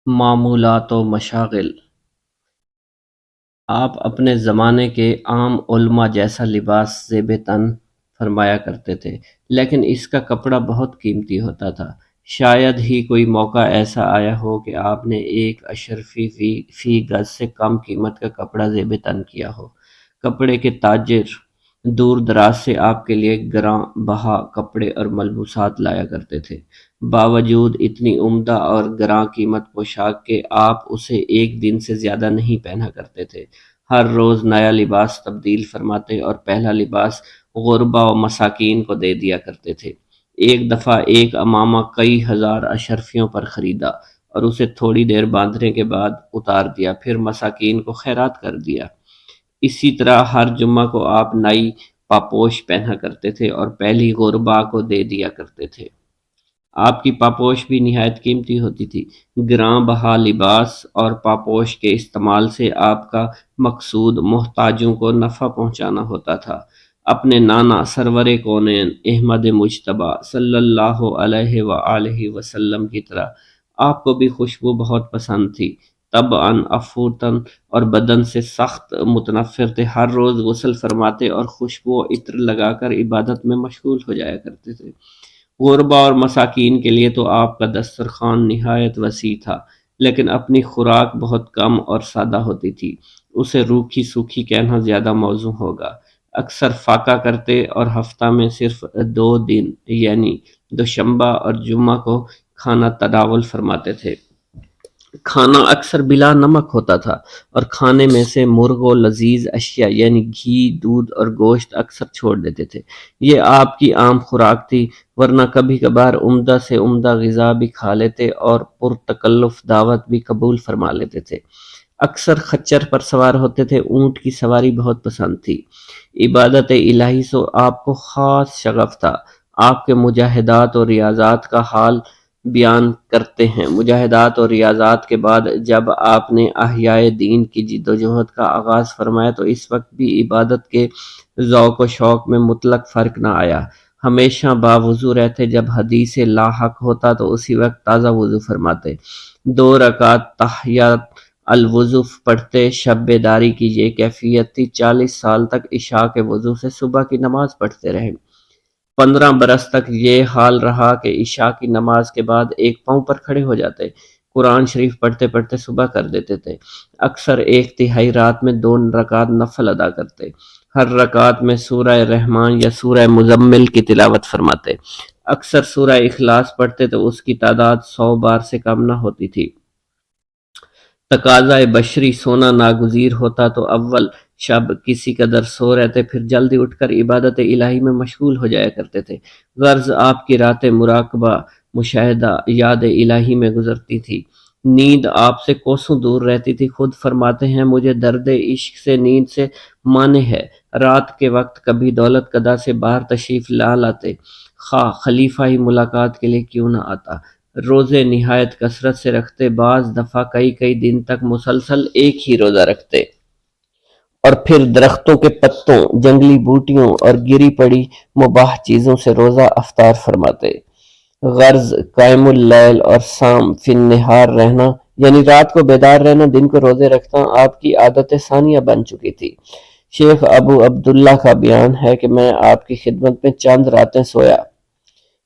معمولات و مشاغل۔ آپ اپنے زمانے کے عام علماء جیسا لباس زیب تن فرمایا کرتے تھے، لیکن اس کا کپڑا بہت قیمتی ہوتا تھا۔ شاید ہی کوئی موقع ایسا آیا ہو کہ آپ نے ایک اشرفی فی گز سے کم قیمت کا کپڑا زیب تن کیا ہو۔ کپڑے کے تاجر دور دراز سے آپ کے لیے گراں بہا کپڑے اور ملبوسات لایا کرتے تھے۔ باوجود اتنی عمدہ اور گراں قیمت پوشاک کے آپ اسے ایک دن سے زیادہ نہیں پہنا کرتے تھے۔ ہر روز نیا لباس تبدیل فرماتے اور پہلا لباس غربا و مساکین کو دے دیا کرتے تھے۔ ایک دفعہ ایک امامہ کئی ہزار اشرفیوں پر خریدا اور اسے تھوڑی دیر باندھنے کے بعد اتار دیا، پھر مساکین کو خیرات کر دیا۔ اسی طرح ہر جمعہ کو آپ نئی پاپوش پہنا کرتے تھے اور پہلی غربا کو دے دیا کرتے تھے۔ آپ کی پاپوش بھی نہایت قیمتی ہوتی تھی۔ گراں بہا لباس اور پاپوش کے استعمال سے آپ کا مقصود محتاجوں کو نفع پہنچانا ہوتا تھا۔ اپنے نانا سرور کونین احمد مجتبیٰ صلی اللہ علیہ وآلہ وسلم کی طرح آپ کو بھی خوشبو بہت پسند تھی۔ طبعاً افورتاً اور بدن سے سخت متنفر تھے، ہر روز غسل فرماتے اور خوشبو و عطر لگا کر عبادت میں مشغول ہو جایا کرتے تھے۔ غربا اور مساکین کے لیے تو آپ کا دسترخوان نہایت وسیع تھا، لیکن اپنی خوراک بہت کم اور سادہ ہوتی تھی۔ اسے روکھی سوکھی کہنا زیادہ موزوں ہوگا۔ اکثر فاقہ کرتے اور ہفتہ میں صرف 2 دن یعنی دوشنبہ اور جمعہ کو کھانا تناول فرماتے تھے۔ کھانا اکثر بلا نمک ہوتا تھا اور کھانے میں سے مرغ و لذیذ اشیاء یعنی گھی، دودھ اور گوشت اکثر چھوڑ دیتے تھے۔ یہ آپ کی عام خوراک تھی، ورنہ کبھی کبھار عمدہ سے عمدہ غذا بھی کھا لیتے اور پرتکلف دعوت بھی قبول فرما لیتے تھے۔ اکثر خچر پر سوار ہوتے تھے، اونٹ کی سواری بہت پسند تھی۔ عبادت الہی سے آپ کو خاص شغف تھا۔ آپ کے مجاہدات اور ریاضات کا حال بیان کرتے ہیں۔ مجاہدات اور ریاضات کے بعد جب آپ نے احیاء دین کی جدوجہد کا آغاز فرمایا تو اس وقت بھی عبادت کے ذوق و شوق میں مطلق فرق نہ آیا۔ ہمیشہ باوضو رہتے، جب حدیث لاحق ہوتا تو اسی وقت تازہ وضو فرماتے، 2 رکعت تحیات الوضو پڑھتے۔ شب بیداری کی یہ کیفیت تھی۔ 40 سال تک عشاء کے وضو سے صبح کی نماز پڑھتے رہے۔ 15 برس تک یہ حال رہا کہ عشاء کی نماز کے بعد ایک پاؤں پر کھڑے ہو جاتے، قرآن شریف پڑھتے پڑھتے صبح کر دیتے تھے۔ اکثر 1/3 رات میں 2 رکعت نفل ادا کرتے، ہر رکعت میں سورہ رحمان یا سورہ مزمل کی تلاوت فرماتے۔ اکثر سورہ اخلاص پڑھتے تو اس کی تعداد 100 بار سے کم نہ ہوتی تھی۔ تقاضۂ بشری سونا ناگزیر ہوتا تو اول شب کسی قدر سو رہتے، پھر جلدی اٹھ کر عبادت الہی میں مشغول ہو جایا کرتے تھے۔ غرض آپ کی راتیں مراقبہ، مشاہدہ، یاد الہی میں گزرتی تھی۔ نیند آپ سے کوسوں دور رہتی تھی۔ خود فرماتے ہیں، مجھے درد عشق سے نیند سے مانع ہے۔ رات کے وقت کبھی دولت قدا سے باہر تشریف نہ لاتے، خواہ خلیفہ ہی ملاقات کے لیے کیوں نہ آتا۔ روزے نہایت کثرت سے رکھتے، بعض دفعہ کئی دن تک مسلسل ایک ہی روزہ رکھتے اور پھر درختوں کے پتوں، جنگلی بوٹیوں اور گری پڑی مباح چیزوں سے روزہ افطار فرماتے۔ غرض قائم اللیل اور صام فی النہار رہنا یعنی رات کو بیدار رہنا، دن کو روزے رکھنا آپ کی عادت ثانیہ بن چکی تھی۔ شیخ ابو عبداللہ کا بیان ہے کہ میں آپ کی خدمت میں چند راتیں سویا۔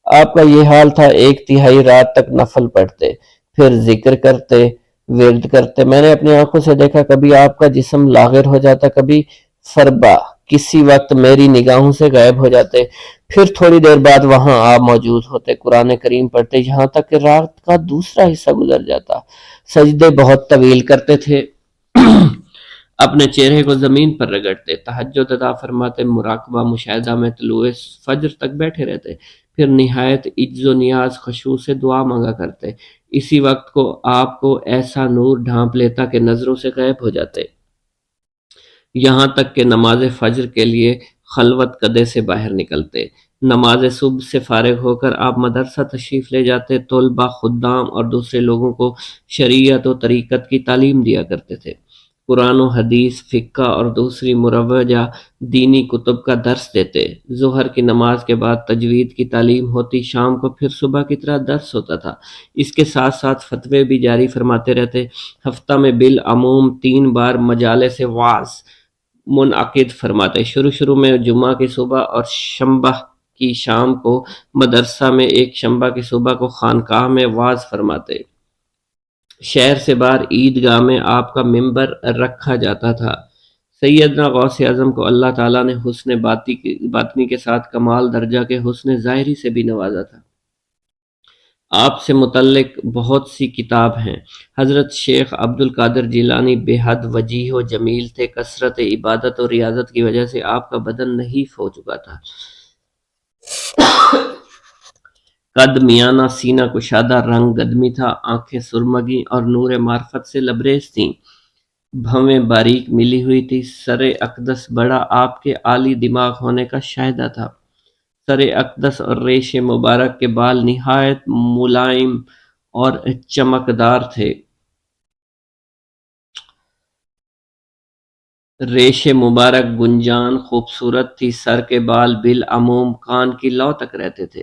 آپ کا یہ حال تھا، 1/3 رات تک نفل پڑھتے، پھر ذکر کرتے، ورد کرتے۔ میں نے اپنی آنکھوں سے دیکھا، کبھی آپ کا جسم لاغر ہو جاتا، کبھی فربا، کسی وقت میری نگاہوں سے غائب ہو جاتے، پھر تھوڑی دیر بعد وہاں آپ موجود ہوتے، قرآن کریم پڑھتے، یہاں تک کہ رات کا دوسرا حصہ گزر جاتا۔ سجدے بہت طویل کرتے تھے، اپنے چہرے کو زمین پر رگڑتے، تہجد ادا فرماتے، مراقبہ مشاہدہ میں طلوع فجر تک بیٹھے رہتے، پھر نہایت عجز و نیاز خشوع سے دعا مانگا کرتے۔ اسی وقت کو آپ کو ایسا نور ڈھانپ لیتا کہ نظروں سے غائب ہو جاتے۔ یہاں تک کہ نماز فجر کے لیے خلوت کدے سے باہر نکلتے۔ نماز صبح سے فارغ ہو کر آپ مدرسہ تشریف لے جاتے، طلبہ، خدام اور دوسرے لوگوں کو شریعت و طریقت کی تعلیم دیا کرتے تھے۔ قرآن و حدیث، فقہ اور دوسری مروجہ دینی کتب کا درس دیتے۔ ظہر کی نماز کے بعد تجوید کی تعلیم ہوتی، شام کو پھر صبح کی طرح درس ہوتا تھا۔ اس کے ساتھ ساتھ فتوے بھی جاری فرماتے رہتے۔ ہفتہ میں بالعموم 3 بار مجالس وعظ منعقد فرماتے۔ شروع میں جمعہ کی صبح اور شنبہ کی شام کو مدرسہ میں، ایک شنبہ کی صبح کو خانقاہ میں وعظ فرماتے۔ شہر سے باہر عیدگاہ میں آپ کا منبر رکھا جاتا تھا۔ سیدنا غوث اعظم کو اللہ تعالیٰ نے حسن باطنی کے ساتھ کمال درجہ کے حسن ظاہری سے بھی نوازا تھا۔ آپ سے متعلق بہت سی کتاب ہیں۔ حضرت شیخ عبد القادر جیلانی بے حد وجیح و جمیل تھے۔ کثرت عبادت اور ریاضت کی وجہ سے آپ کا بدن نحیف ہو چکا تھا۔ قد میانہ، سینہ کشادہ، رنگ گدمی تھا، آنکھیں سرمگی اور نور معرفت سے لبریز تھیں، بھویں باریک ملی ہوئی تھی۔ سر اقدس بڑا آپ کے عالی دماغ ہونے کا شاہدہ تھا۔ سر اقدس اور ریش مبارک کے بال نہایت ملائم اور چمکدار تھے۔ ریش مبارک گنجان خوبصورت تھی۔ سر کے بال بالعموم کان کی لو تک رہتے تھے۔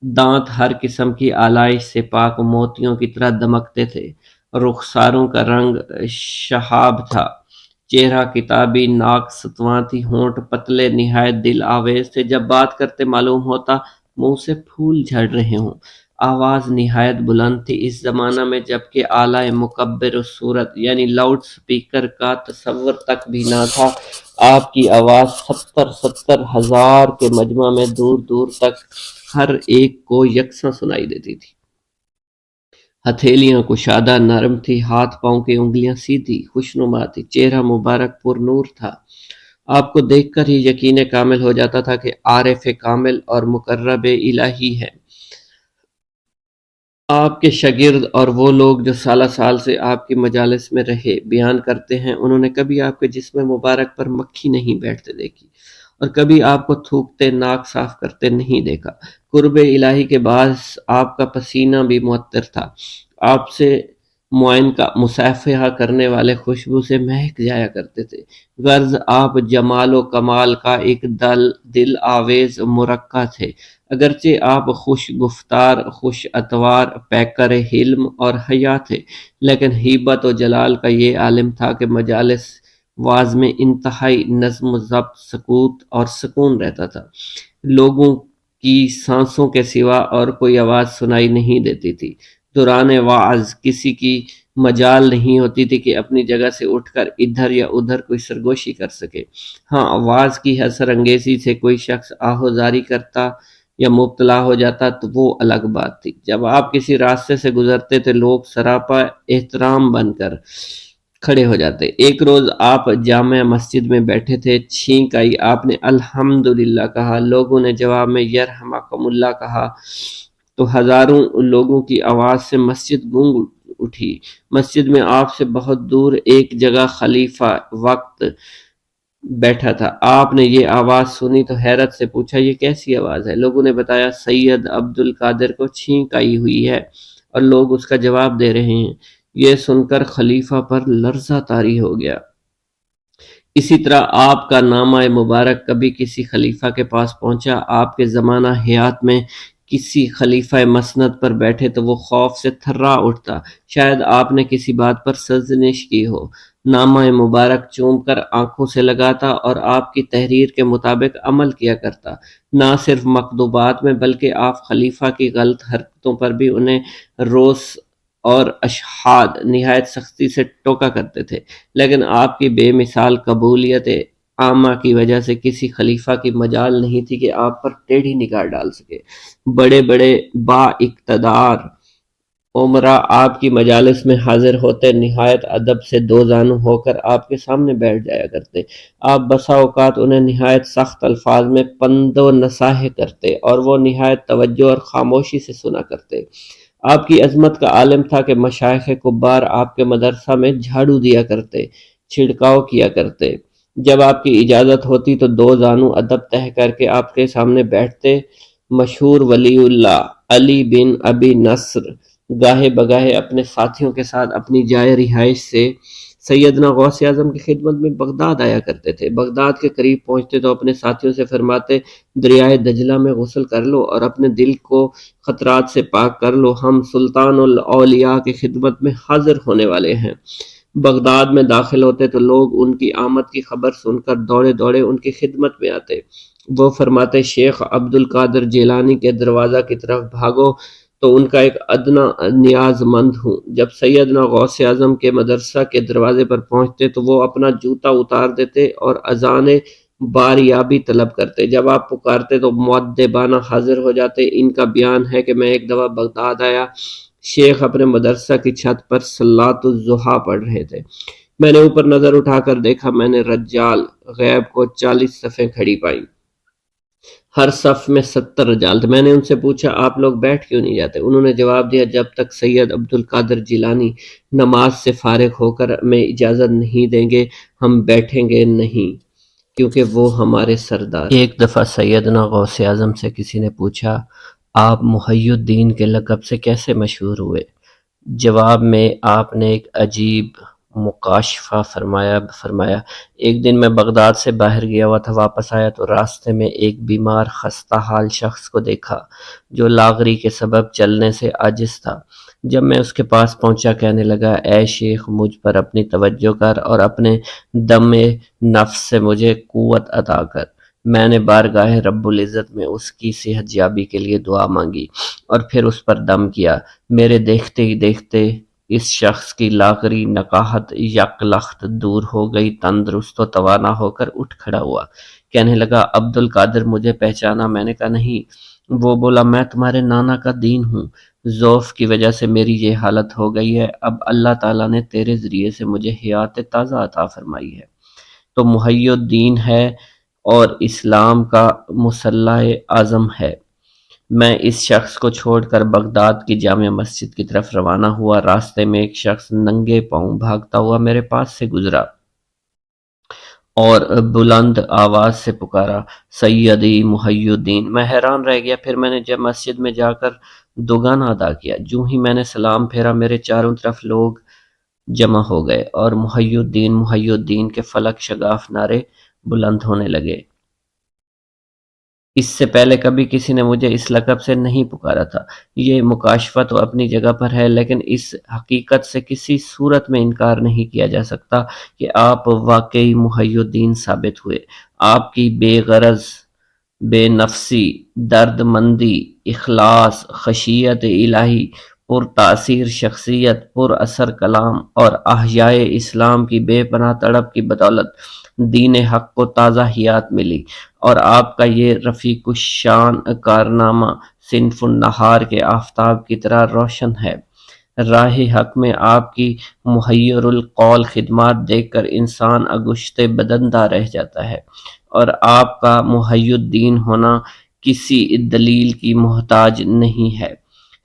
دانت ہر قسم کی آلائش سے پاک موتیوں کی طرح دمکتے تھے۔ رخساروں کا رنگ شہاب تھا۔ چہرہ کتابی، ناک ستواں تھی، ہونٹ پتلے نہایت دل آویز تھے۔ جب بات کرتے معلوم ہوتا منہ سے پھول جھڑ رہے ہوں۔ آواز نہایت بلند تھی اس زمانہ میں جب کہ آلہ مکبر الصورت یعنی لاؤڈ سپیکر کا تصور تک بھی نہ تھا۔ آپ کی آواز 70 ہزار کے مجمع میں دور دور تک ہر ایک کو یکساں سنائی دیتی تھی۔ ہتھیلیاں کشادہ نرم تھی، ہاتھ پاؤں کی انگلیاں سیدھی خوشنما تھی، چہرہ مبارک پر نور تھا۔ آپ کو دیکھ کر ہی یقین کامل ہو جاتا تھا کہ عارف کامل اور مقرب الہی ہے۔ آپ کے شاگرد اور وہ لوگ جو سالہ سال سے آپ کی مجالس میں رہے بیان کرتے ہیں، انہوں نے کبھی آپ کے جسم مبارک پر مکھی نہیں بیٹھتے دیکھی اور کبھی آپ کو تھوکتے، ناک صاف کرتے نہیں دیکھا۔ قرب الہی کے باعث آپ کا پسینہ بھی معطر تھا۔ آپ سے معین کا مصافحہ کرنے والے خوشبو سے مہک جایا کرتے تھے۔ غرض آپ جمال و کمال کا ایک دل آویز مرقع تھے۔ اگرچہ آپ خوش گفتار، خوش اتوار، پیکر حلم اور حیا تھے، لیکن ہیبت و جلال کا یہ عالم تھا کہ مجالس واز میں انتہائی نظم و ضبط، سکوت اور سکون رہتا تھا۔ لوگوں کی سانسوں کے سوا اور کوئی آواز سنائی نہیں دیتی تھی۔ دوران واعظ کسی کی مجال نہیں ہوتی تھی کہ اپنی جگہ سے اٹھ کر ادھر یا ادھر کوئی سرگوشی کر سکے۔ ہاں، آواز کی اثر انگیزی سے کوئی شخص آہوزاری کرتا یا مبتلا ہو جاتا تو وہ الگ بات تھی۔ جب آپ کسی راستے سے گزرتے تو لوگ سراپا احترام بن کر کھڑے ہو جاتے۔ ایک روز آپ جامع مسجد میں بیٹھے تھے، چھینک آئی، آپ نے الحمدللہ کہا، لوگوں نے جواب میں یرحمکم اللہ کہا تو ہزاروں لوگوں کی آواز سے مسجد گونگ اٹھی۔ مسجد میں آپ سے بہت دور ایک جگہ خلیفہ وقت بیٹھا تھا۔ آپ نے یہ آواز سنی تو حیرت سے پوچھا، یہ کیسی آواز ہے؟ لوگوں نے بتایا، سید عبد القادر کو چھینک آئی ہوئی ہے اور لوگ اس کا جواب دے رہے ہیں۔ یہ سن کر خلیفہ پر لرزہ طاری ہو گیا۔ اسی طرح آپ کا نامہ مبارک کبھی کسی خلیفہ کے پاس پہنچا۔ آپ کے زمانہ حیات میں کسی خلیفہ مسند پر بیٹھے تو وہ خوف سے تھرا اٹھتا، شاید آپ نے کسی بات پر سرزنش کی ہو۔ نامہ مبارک چوم کر آنکھوں سے لگاتا اور آپ کی تحریر کے مطابق عمل کیا کرتا۔ نہ صرف مکتوبات میں بلکہ آپ خلیفہ کی غلط حرکتوں پر بھی انہیں روس اور اشہاد نہایت سختی سے ٹوکا کرتے تھے، لیکن آپ کی بے مثال قبولیت عامہ کی وجہ سے کسی خلیفہ کی مجال نہیں تھی کہ آپ پر ٹیڑھی نگاہ ڈال سکے۔ بڑے بڑے با اقتدار عمرا آپ کی مجالس میں حاضر ہوتے، نہایت ادب سے دو زانو ہو کر آپ کے سامنے بیٹھ جایا کرتے۔ آپ بسا اوقات انہیں نہایت سخت الفاظ میں پند و نصیحت کرتے اور وہ نہایت توجہ اور خاموشی سے سنا کرتے۔ آپ کی عظمت کا عالم تھا کہ مشائخ کبار آپ کے مدرسہ میں جھاڑو دیا کرتے، چھڑکاؤ کیا کرتے۔ جب آپ کی اجازت ہوتی تو دو زانو ادب تہ کر کے آپ کے سامنے بیٹھتے۔ مشہور ولی اللہ علی بن ابی نصر گاہے بگاہے اپنے ساتھیوں کے ساتھ اپنی جائے رہائش سے سیدنا غوث اعظم کی خدمت میں بغداد آیا کرتے تھے۔ بغداد کے قریب پہنچتے تو اپنے ساتھیوں سے فرماتے، دریائے دجلہ میں غسل کر لو اور اپنے دل کو خطرات سے پاک کر لو، ہم سلطان الاولیاء کی خدمت میں حاضر ہونے والے ہیں۔ بغداد میں داخل ہوتے تو لوگ ان کی آمد کی خبر سن کر دوڑے دوڑے ان کی خدمت میں آتے۔ وہ فرماتے، شیخ عبد القادر جیلانی کے دروازہ کی طرف بھاگو تو ان کا ایک ادنا نیاز مند ہوں۔ جب سیدنا غوث اعظم کے مدرسہ کے دروازے پر پہنچتے تو وہ اپنا جوتا اتار دیتے اور اذان باریابی طلب کرتے۔ جب آپ پکارتے تو مؤدبانہ حاضر ہو جاتے۔ ان کا بیان ہے کہ میں ایک دفعہ بغداد آیا، شیخ اپنے مدرسہ کی چھت پر صلاۃ الضحیٰ پڑھ رہے تھے۔ میں نے اوپر نظر اٹھا کر دیکھا، میں نے رجال غیب کو 40 صفیں کھڑی پائیں، ہر صف میں 70 رجال تھے۔ میں نے ان سے پوچھا، آپ لوگ بیٹھ کیوں نہیں جاتے؟ انہوں نے جواب دیا، جب تک سید عبد القادر جیلانی نماز سے فارغ ہو کر ہمیں اجازت نہیں دیں گے ہم بیٹھیں گے نہیں، کیونکہ وہ ہمارے سردار۔ ایک دفعہ سیدنا غوث اعظم سے کسی نے پوچھا، آپ محی الدین کے لقب سے کیسے مشہور ہوئے؟ جواب میں آپ نے ایک عجیب مکاشفہ فرمایا، ایک دن میں بغداد سے باہر گیا ہوا تھا، واپس آیا تو راستے میں ایک بیمار خستہ حال شخص کو دیکھا جو لاغری کے سبب چلنے سے عاجز تھا۔ جب میں اس کے پاس پہنچا کہنے لگا، اے شیخ مجھ پر اپنی توجہ کر اور اپنے دم نفس سے مجھے قوت عطا کر۔ میں نے بارگاہ رب العزت میں اس کی صحت یابی کے لیے دعا مانگی اور پھر اس پر دم کیا۔ میرے دیکھتے ہی دیکھتے اس شخص کی لاغری نقاہت یک لخت دور ہو گئی، تندرست و توانا ہو کر اٹھ کھڑا ہوا، کہنے لگا، عبد القادر مجھے پہچانا؟ میں نے کہا نہیں۔ وہ بولا، میں تمہارے نانا کا دین ہوں، ضعف کی وجہ سے میری یہ حالت ہو گئی ہے، اب اللہ تعالیٰ نے تیرے ذریعے سے مجھے حیات تازہ عطا فرمائی ہے، تو محی الدین ہے اور اسلام کا مسلح اعظم ہے۔ میں اس شخص کو چھوڑ کر بغداد کی جامع مسجد کی طرف روانہ ہوا۔ راستے میں ایک شخص ننگے پاؤں بھاگتا ہوا میرے پاس سے گزرا اور بلند آواز سے پکارا، سیدی محی الدین! میں حیران رہ گیا، پھر میں نے جب مسجد میں جا کر دوگانا ادا کیا، جوں ہی میں نے سلام پھیرا میرے چاروں طرف لوگ جمع ہو گئے اور محی الدین کے فلک شگاف نعرے بلند ہونے لگے۔ اس سے پہلے کبھی کسی نے مجھے اس لقب سے نہیں پکارا تھا۔ یہ مکاشفہ تو اپنی جگہ پر ہے، لیکن اس حقیقت سے کسی صورت میں انکار نہیں کیا جا سکتا کہ آپ واقعی محی الدین ثابت ہوئے۔ آپ کی بے غرض، بے نفسی، درد مندی، اخلاص، خشیت الہی، پر تاثیر شخصیت، پر اثر کلام اور احیاء اسلام کی بے پناہ تڑپ کی بدولت دین حق کو تازہ حیات ملی، اور آپ کا یہ رفیق الشان کارنامہ صنف النہار کے آفتاب کی طرح روشن ہے۔ راہ حق میں آپ کی محیر القول خدمات دیکھ کر انسان اگشتے بدندہ رہ جاتا ہے، اور آپ کا محی الدین ہونا کسی دلیل کی محتاج نہیں ہے۔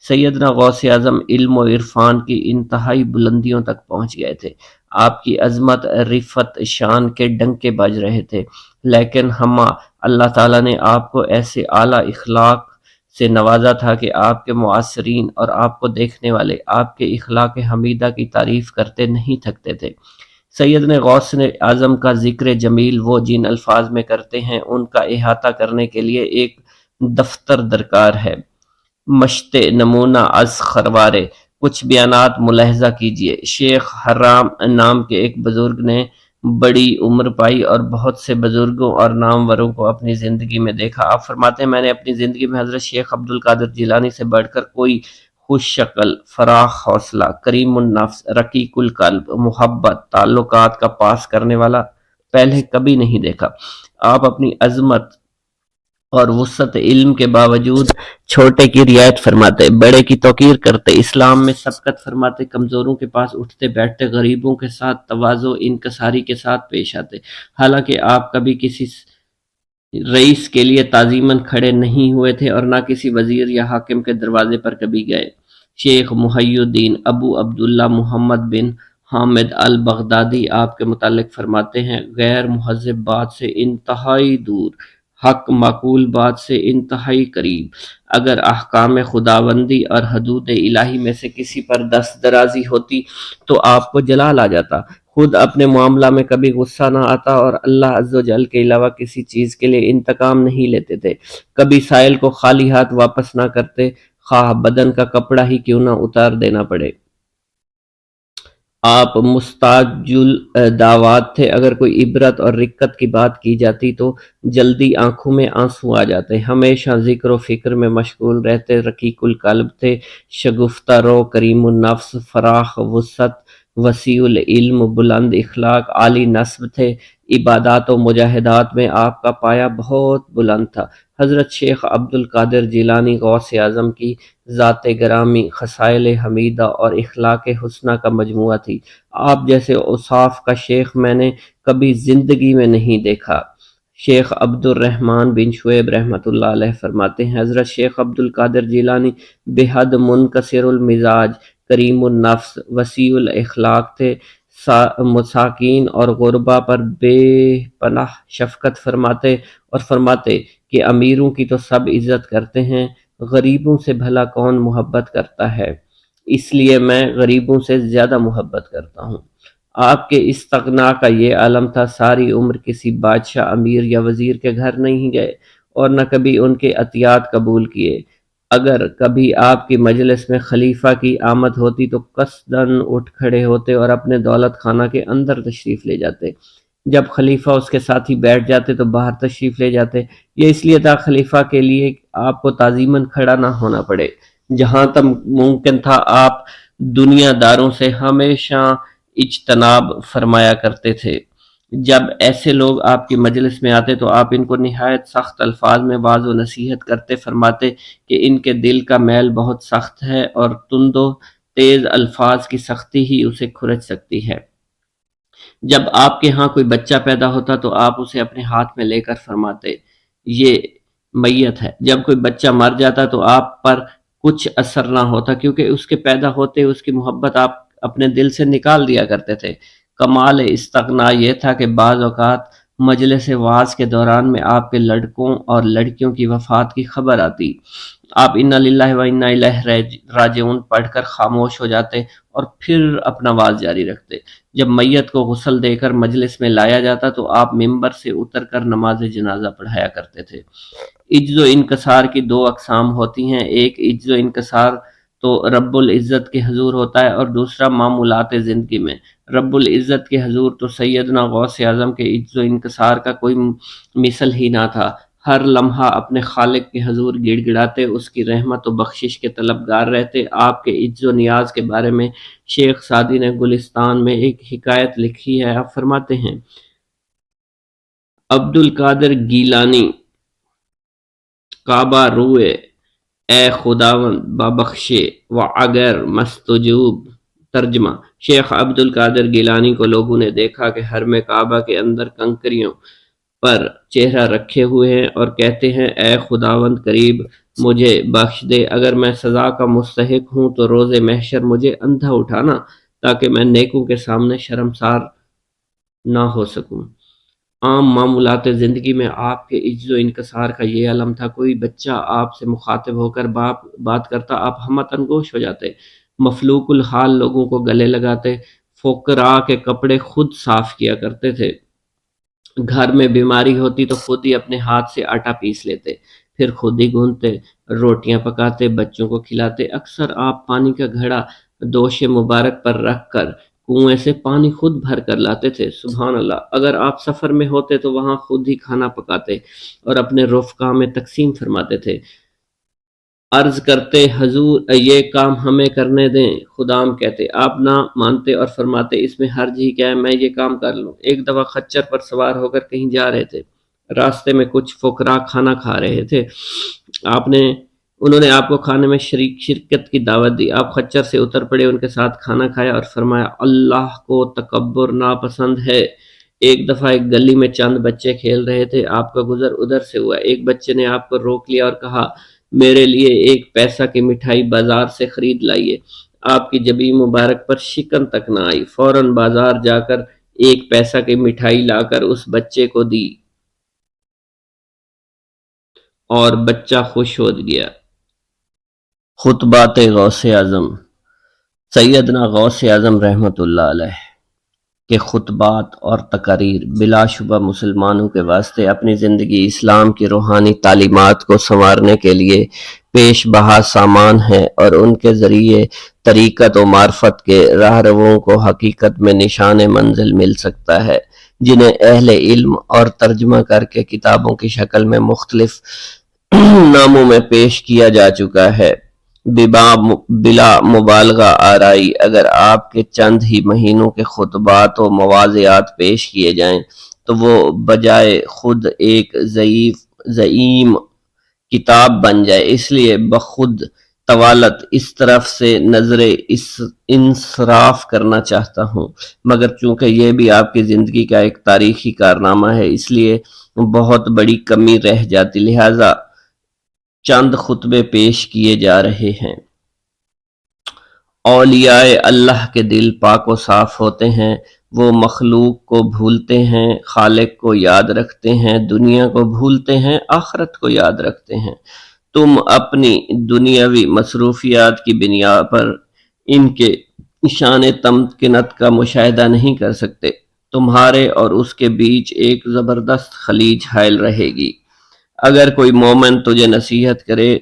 سیدنا غوث اعظم علم و عرفان کی انتہائی بلندیوں تک پہنچ گئے تھے۔ آپ کی عظمت، رفعت، شان کے ڈنکے بج رہے تھے، لیکن اللہ تعالیٰ نے آپ کو ایسے اعلیٰ اخلاق سے نوازا تھا کہ آپ کے معاصرین اور آپ کو دیکھنے والے آپ کے اخلاق حمیدہ کی تعریف کرتے نہیں تھکتے تھے۔ سیدنا غوث اعظم کا ذکر جمیل وہ جن الفاظ میں کرتے ہیں، ان کا احاطہ کرنے کے لیے ایک دفتر درکار ہے۔ مشت نمونہ از خروارے، کچھ بیانات ملاحظہ کیجیے۔ شیخ حرام نام کے ایک بزرگ نے بڑی عمر پائی اور بہت سے بزرگوں اور ناموروں کو اپنی زندگی میں دیکھا۔ آپ فرماتے ہیں، میں نے اپنی زندگی میں حضرت شیخ عبد القادر جیلانی سے بڑھ کر کوئی خوش شکل، فراخ حوصلہ، کریم النفس، رقیق القلب، محبت، تعلقات کا پاس کرنے والا پہلے کبھی نہیں دیکھا۔ آپ اپنی عظمت اور وسعت علم کے باوجود چھوٹے کی رعایت فرماتے، بڑے کی توقیر کرتے، اسلام میں سبقت فرماتے، کمزوروں کے پاس اٹھتے بیٹھتے، غریبوں کے ساتھ تواضع انکساری کے ساتھ پیش آتے۔ حالانکہ آپ کبھی کسی رئیس کے لیے تعظیماً کھڑے نہیں ہوئے تھے اور نہ کسی وزیر یا حاکم کے دروازے پر کبھی گئے۔ شیخ محی الدین ابو عبداللہ محمد بن حامد البغدادی آپ کے متعلق فرماتے ہیں، غیر مہذب بات سے انتہائی دور، حق معقول بات سے انتہائی قریب۔ اگر احکام خداوندی اور حدود الہی میں سے کسی پر دست درازی ہوتی تو آپ کو جلال آ جاتا۔ خود اپنے معاملہ میں کبھی غصہ نہ آتا اور اللہ عز و جل کے علاوہ کسی چیز کے لیے انتقام نہیں لیتے تھے۔ کبھی سائل کو خالی ہاتھ واپس نہ کرتے، خواہ بدن کا کپڑا ہی کیوں نہ اتار دینا پڑے۔ آپ مستعجل دعوات تھے، اگر کوئی عبرت اور رقت کی بات کی جاتی تو جلدی آنکھوں میں آنسو آ جاتے، ہمیشہ ذکر و فکر میں مشغول رہتے، رقیق القلب تھے، شگفتہ رو، کریم النفس، فراخ وسعت، وسیع العلم، بلند اخلاق، عالی نسب تھے۔ عبادات و مجاہدات میں آپ کا پایہ بہت بلند تھا۔ حضرت شیخ عبد القادر جیلانی غوث اعظم کی ذات گرامی خصائل حمیدہ اور اخلاق حسنہ کا مجموعہ تھی۔ آپ جیسے اوصاف کا شیخ میں نے کبھی زندگی میں نہیں دیکھا۔ شیخ عبد الرحمن بن شعیب رحمۃ اللہ علیہ فرماتے ہیں، حضرت شیخ عبد القادر جیلانی بے حد منکسر المزاج، کریم النفس، وسیع الاخلاق تھے، مساکین اور غربا پر بے پناہ شفقت فرماتے کہ امیروں کی تو سب عزت کرتے ہیں، غریبوں سے بھلا کون محبت کرتا ہے، اس لیے میں غریبوں سے زیادہ محبت کرتا ہوں۔ آپ کے استغنا کا یہ عالم تھا، ساری عمر کسی بادشاہ، امیر یا وزیر کے گھر نہیں گئے اور نہ کبھی ان کے عطیات قبول کیے۔ اگر کبھی آپ کی مجلس میں خلیفہ کی آمد ہوتی تو قصداً اٹھ کھڑے ہوتے اور اپنے دولت خانہ کے اندر تشریف لے جاتے۔ جب خلیفہ اس کے ساتھ ہی بیٹھ جاتے تو باہر تشریف لے جاتے۔ یہ اس لیے تھا خلیفہ کے لیے آپ کو تعظیماً کھڑا نہ ہونا پڑے۔ جہاں تک ممکن تھا آپ دنیا داروں سے ہمیشہ اجتناب فرمایا کرتے تھے۔ جب ایسے لوگ آپ کی مجلس میں آتے تو آپ ان کو نہایت سخت الفاظ میں واعظ و نصیحت کرتے، فرماتے کہ ان کے دل کا میل بہت سخت ہے اور تند و تیز الفاظ کی سختی ہی اسے کھرچ سکتی ہے۔ جب آپ کے ہاں کوئی بچہ پیدا ہوتا تو آپ اسے اپنے ہاتھ میں لے کر فرماتے، یہ میت ہے۔ جب کوئی بچہ مر جاتا تو آپ پر کچھ اثر نہ ہوتا، کیونکہ اس کے پیدا ہوتے اس کی محبت آپ اپنے دل سے نکال دیا کرتے تھے۔ کمال استغنا یہ تھا کہ بعض اوقات مجلس وعظ کے دوران میں آپ کے لڑکوں اور لڑکیوں کی وفات کی خبر آتی، آپ انا للہ و انا الیہ راجعون پڑھ کر خاموش ہو جاتے اور پھر اپنا وعظ جاری رکھتے۔ جب میت کو غسل دے کر مجلس میں لایا جاتا تو آپ ممبر سے اتر کر نماز جنازہ پڑھایا کرتے تھے۔ عجز و انکسار کی دو اقسام ہوتی ہیں، ایک عجز و انکسار تو رب العزت کے حضور ہوتا ہے اور دوسرا معمولات زندگی میں۔ رب العزت کے حضور تو سیدنا غوث اعظم کے عجز و انکسار کا کوئی مثل ہی نہ تھا، ہر لمحہ اپنے خالق کے حضور گڑ گڑاتے، اس کی رحمت و بخشش کے طلبگار رہتے۔ آپ کے عجز و نیاز کے بارے میں شیخ سعدی نے گلستان میں ایک حکایت لکھی ہے۔ آپ فرماتے ہیں، عبد القادر گیلانی کعبہ روئے، اے خداوند ببخشے و اگر مستجوب۔ ترجمہ: شیخ عبد القادر گیلانی کو لوگوں نے دیکھا کہ حرم کعبہ کے اندر کنکریوں پر چہرہ رکھے ہوئے ہیں اور کہتے ہیں، اے خداوند قریب، مجھے بخش دے، اگر میں سزا کا مستحق ہوں تو روز محشر مجھے اندھا اٹھانا تاکہ میں نیکوں کے سامنے شرمسار نہ ہو سکوں۔ عام معمولات زندگی میں آپ کے عجز و انکسار کا یہ علم تھا، کوئی بچہ آپ سے مخاطب ہو کر بات کرتا، آپ ہمت انگوش ہو جاتے، مفلوق الحال لوگوں کو گلے لگاتے، فقراء کے کپڑے خود صاف کیا کرتے تھے، گھر میں بیماری ہوتی تو خود ہی اپنے ہاتھ سے آٹا پیس لیتے، پھر خود ہی گوندتے، روٹیاں پکاتے، بچوں کو کھلاتے۔ اکثر آپ پانی کا گھڑا دوش مبارک پر رکھ کر کنویں سے پانی خود بھر کر لاتے تھے۔ سبحان اللہ! اگر آپ سفر میں ہوتے تو وہاں خود ہی کھانا پکاتے اور اپنے رفقا میں تقسیم فرماتے تھے۔ عرض کرتے، حضور یہ کام ہمیں کرنے دیں، خدام کہتے، آپ نہ مانتے اور فرماتے، اس میں حرج ہی کیا ہے، میں یہ کام کر لوں۔ ایک دفعہ خچر پر سوار ہو کر کہیں جا رہے تھے، راستے میں کچھ فقراء کھانا کھا رہے تھے، انہوں نے آپ کو کھانے میں شرکت کی دعوت دی، آپ خچر سے اتر پڑے، ان کے ساتھ کھانا کھایا اور فرمایا، اللہ کو تکبر ناپسند ہے۔ ایک دفعہ ایک گلی میں چند بچے کھیل رہے تھے، آپ کا گزر ادھر سے ہوا، ایک بچے نے آپ کو روک لیا اور کہا، میرے لیے ایک پیسہ کی مٹھائی بازار سے خرید لائیے۔ آپ کی جبین مبارک پر شکن تک نہ آئی، فوراً بازار جا کر ایک پیسہ کی مٹھائی لا کر اس بچے کو دی اور بچہ خوش ہو گیا۔ خطبات غوث اعظم۔ سیدنا غوث اعظم رحمۃ اللہ علیہ کے خطبات اور تقاریر بلا شبہ مسلمانوں کے واسطے اپنی زندگی اسلام کی روحانی تعلیمات کو سنوارنے کے لیے پیش بہا سامان ہیں، اور ان کے ذریعے طریقت و معرفت کے راہرووں کو حقیقت میں نشان منزل مل سکتا ہے، جنہیں اہل علم اور ترجمہ کر کے کتابوں کی شکل میں مختلف ناموں میں پیش کیا جا چکا ہے۔ بلا مبالغہ آرائی، اگر آپ کے چند ہی مہینوں کے خطبات و مواضعات پیش کیے جائیں تو وہ بجائے خود ایک ضعیم کتاب بن جائے۔ اس لیے بخود طوالت اس طرف سے نظر انصراف کرنا چاہتا ہوں، مگر چونکہ یہ بھی آپ کی زندگی کا ایک تاریخی کارنامہ ہے، اس لیے بہت بڑی کمی رہ جاتی، لہٰذا چند خطبے پیش کیے جا رہے ہیں۔ اولیاء اللہ کے دل پاک و صاف ہوتے ہیں، وہ مخلوق کو بھولتے ہیں، خالق کو یاد رکھتے ہیں، دنیا کو بھولتے ہیں، آخرت کو یاد رکھتے ہیں۔ تم اپنی دنیاوی مصروفیات کی بنیاد پر ان کے شان تمکنت کا مشاہدہ نہیں کر سکتے۔ تمہارے اور اس کے بیچ ایک زبردست خلیج حائل رہے گی۔ اگر کوئی مومن تجھے نصیحت کرے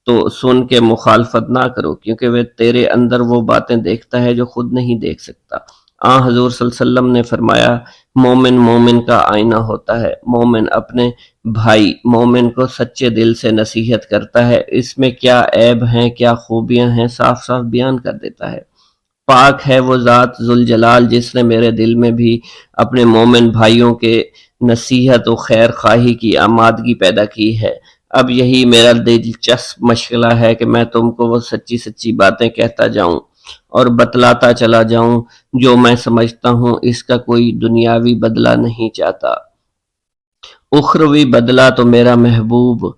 تو سن کے مخالفت نہ کرو، کیونکہ وہ تیرے اندر وہ باتیں دیکھتا ہے جو خود نہیں دیکھ سکتا۔ حضور صلی اللہ علیہ وسلم نے فرمایا، مومن کا آئینہ ہوتا ہے۔ مومن اپنے بھائی مومن کو سچے دل سے نصیحت کرتا ہے، اس میں کیا عیب ہیں، کیا خوبیاں ہیں، صاف صاف بیان کر دیتا ہے۔ پاک ہے وہ ذات ذوالجلال جس نے میرے دل میں بھی اپنے مومن بھائیوں کے نصیحت و خیر خواہی کی آمادگی پیدا کی ہے۔ اب یہی میرا دلچسپ مشغلہ ہے کہ میں تم کو وہ سچی سچی باتیں کہتا جاؤں اور بتلاتا چلا جاؤں جو میں سمجھتا ہوں، اس کا کوئی دنیاوی بدلہ نہیں چاہتا۔ اخروی بدلہ تو میرا محبوب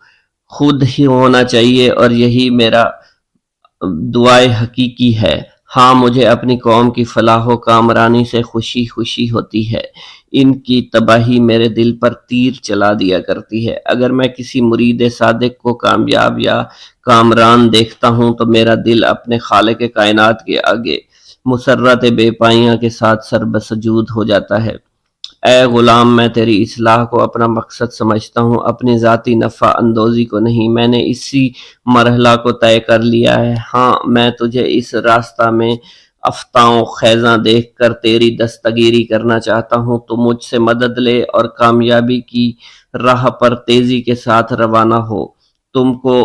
خود ہی ہونا چاہیے، اور یہی میرا دعائے حقیقی ہے۔ ہاں، مجھے اپنی قوم کی فلاح و کامرانی سے خوشی ہوتی ہے، ان کی تباہی میرے دل پر تیر چلا دیا کرتی ہے۔ اگر میں کسی مرید صادق کو کامیاب یا کامران دیکھتا ہوں تو میرا دل اپنے خالق کائنات کے آگے مسرت بے پائیاں کے ساتھ سر بسجود ہو جاتا ہے۔ اے غلام، میں تیری اصلاح کو اپنا مقصد سمجھتا ہوں، اپنی ذاتی نفع اندوزی کو نہیں۔ میں نے اسی مرحلہ کو طے کر لیا ہے۔ ہاں، میں تجھے اس راستہ میں افتاؤں خیزاں دیکھ کر تیری دستگیری کرنا چاہتا ہوں۔ تو مجھ سے مدد لے اور کامیابی کی راہ پر تیزی کے ساتھ روانہ ہو۔ تم کو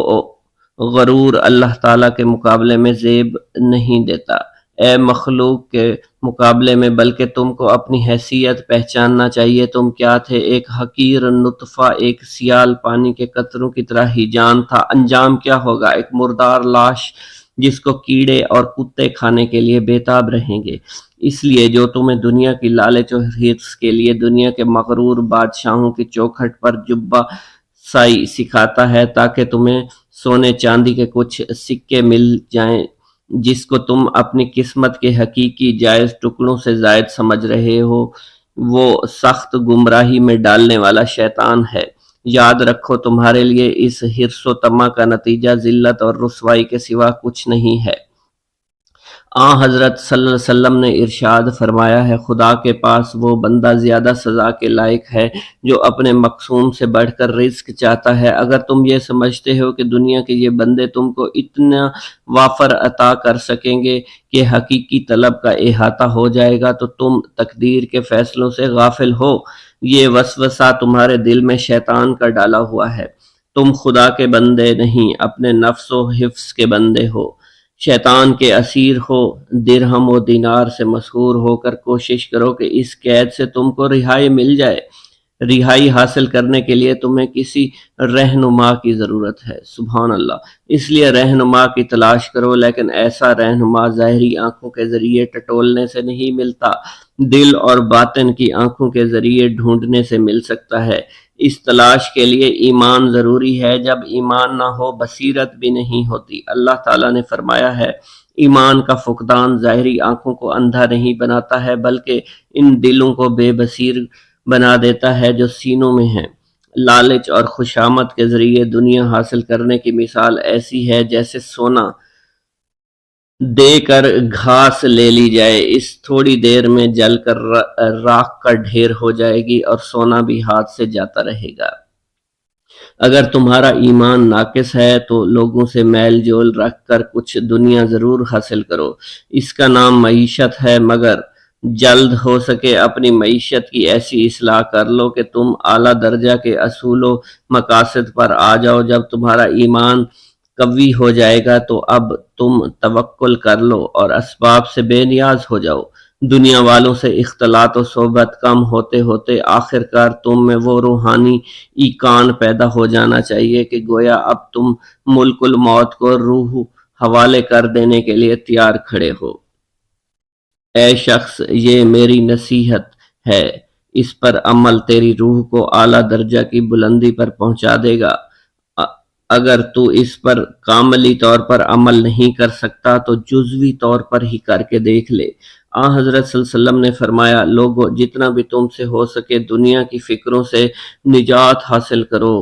غرور اللہ تعالیٰ کے مقابلے میں زیب نہیں دیتا، اے مخلوق کے مقابلے میں، بلکہ تم کو اپنی حیثیت پہچاننا چاہیے۔ تم کیا تھے؟ ایک حقیر نطفہ، ایک سیال پانی کے قطروں کی طرح ہی جان تھا۔ انجام کیا ہوگا؟ ایک مردار لاش جس کو کیڑے اور کتے کھانے کے لیے بےتاب رہیں گے۔ اس لیے جو تمہیں دنیا کی لالچ و حرص کے لیے دنیا کے مغرور بادشاہوں کی چوکھٹ پر جبہ سائی سکھاتا ہے تاکہ تمہیں سونے چاندی کے کچھ سکے مل جائیں، جس کو تم اپنی قسمت کے حقیقی جائز ٹکڑوں سے زائد سمجھ رہے ہو، وہ سخت گمراہی میں ڈالنے والا شیطان ہے۔ یاد رکھو، تمہارے لیے اس حرص و طمع کا نتیجہ ذلت اور رسوائی کے سوا کچھ نہیں ہے۔ حضرت صلی اللہ علیہ وسلم نے ارشاد فرمایا ہے، خدا کے پاس وہ بندہ زیادہ سزا کے لائق ہے جو اپنے مقسوم سے بڑھ کر رزق چاہتا ہے۔ اگر تم یہ سمجھتے ہو کہ دنیا کے یہ بندے تم کو اتنا وافر عطا کر سکیں گے کہ حقیقی طلب کا احاطہ ہو جائے گا تو تم تقدیر کے فیصلوں سے غافل ہو۔ یہ وسوسہ تمہارے دل میں شیطان کا ڈالا ہوا ہے۔ تم خدا کے بندے نہیں، اپنے نفس و حفظ کے بندے ہو، شیطان کے اسیر ہو۔ درہم و دینار سے مسحور ہو کر کوشش کرو کہ اس قید سے تم کو رہائی مل جائے۔ رہائی حاصل کرنے کے لیے تمہیں کسی رہنما کی ضرورت ہے۔ سبحان اللہ۔ اس لیے رہنما کی تلاش کرو، لیکن ایسا رہنما ظاہری آنکھوں کے ذریعے ٹٹولنے سے نہیں ملتا، دل اور باطن کی آنکھوں کے ذریعے ڈھونڈنے سے مل سکتا ہے۔ اس تلاش کے لیے ایمان ضروری ہے، جب ایمان نہ ہو بصیرت بھی نہیں ہوتی۔ اللہ تعالیٰ نے فرمایا ہے، ایمان کا فقدان ظاہری آنکھوں کو اندھا نہیں بناتا ہے بلکہ ان دلوں کو بے بصیر بنا دیتا ہے جو سینوں میں ہیں۔ لالچ اور خوشامد کے ذریعے دنیا حاصل کرنے کی مثال ایسی ہے جیسے سونا دے کر گھاس لے لی جائے، اس تھوڑی دیر میں جل کر راکھ کا ڈھیر ہو جائے گی اور سونا بھی ہاتھ سے جاتا رہے گا۔ اگر تمہارا ایمان ناقص ہے تو لوگوں سے میل جول رکھ کر کچھ دنیا ضرور حاصل کرو، اس کا نام معیشت ہے، مگر جلد ہو سکے اپنی معیشت کی ایسی اصلاح کر لو کہ تم اعلیٰ درجہ کے اصول و مقاصد پر آ جاؤ۔ جب تمہارا ایمان قوی ہو جائے گا تو اب تم توکل کر لو اور اسباب سے بے نیاز ہو جاؤ۔ دنیا والوں سے اختلاط و صحبت کم ہوتے ہوتے آخرکار تم میں وہ روحانی ایقان پیدا ہو جانا چاہیے کہ گویا اب تم ملک الموت کو روح حوالے کر دینے کے لیے تیار کھڑے ہو۔ اے شخص، یہ میری نصیحت ہے، اس پر عمل تیری روح کو اعلیٰ درجہ کی بلندی پر پہنچا دے گا۔ اگر تو اس پر کاملی طور پر عمل نہیں کر سکتا تو جزوی طور پر ہی کر کے دیکھ لے۔ حضرت صلی اللہ علیہ وسلم نے فرمایا، لوگو جتنا بھی تم سے ہو سکے دنیا کی فکروں سے نجات حاصل کرو۔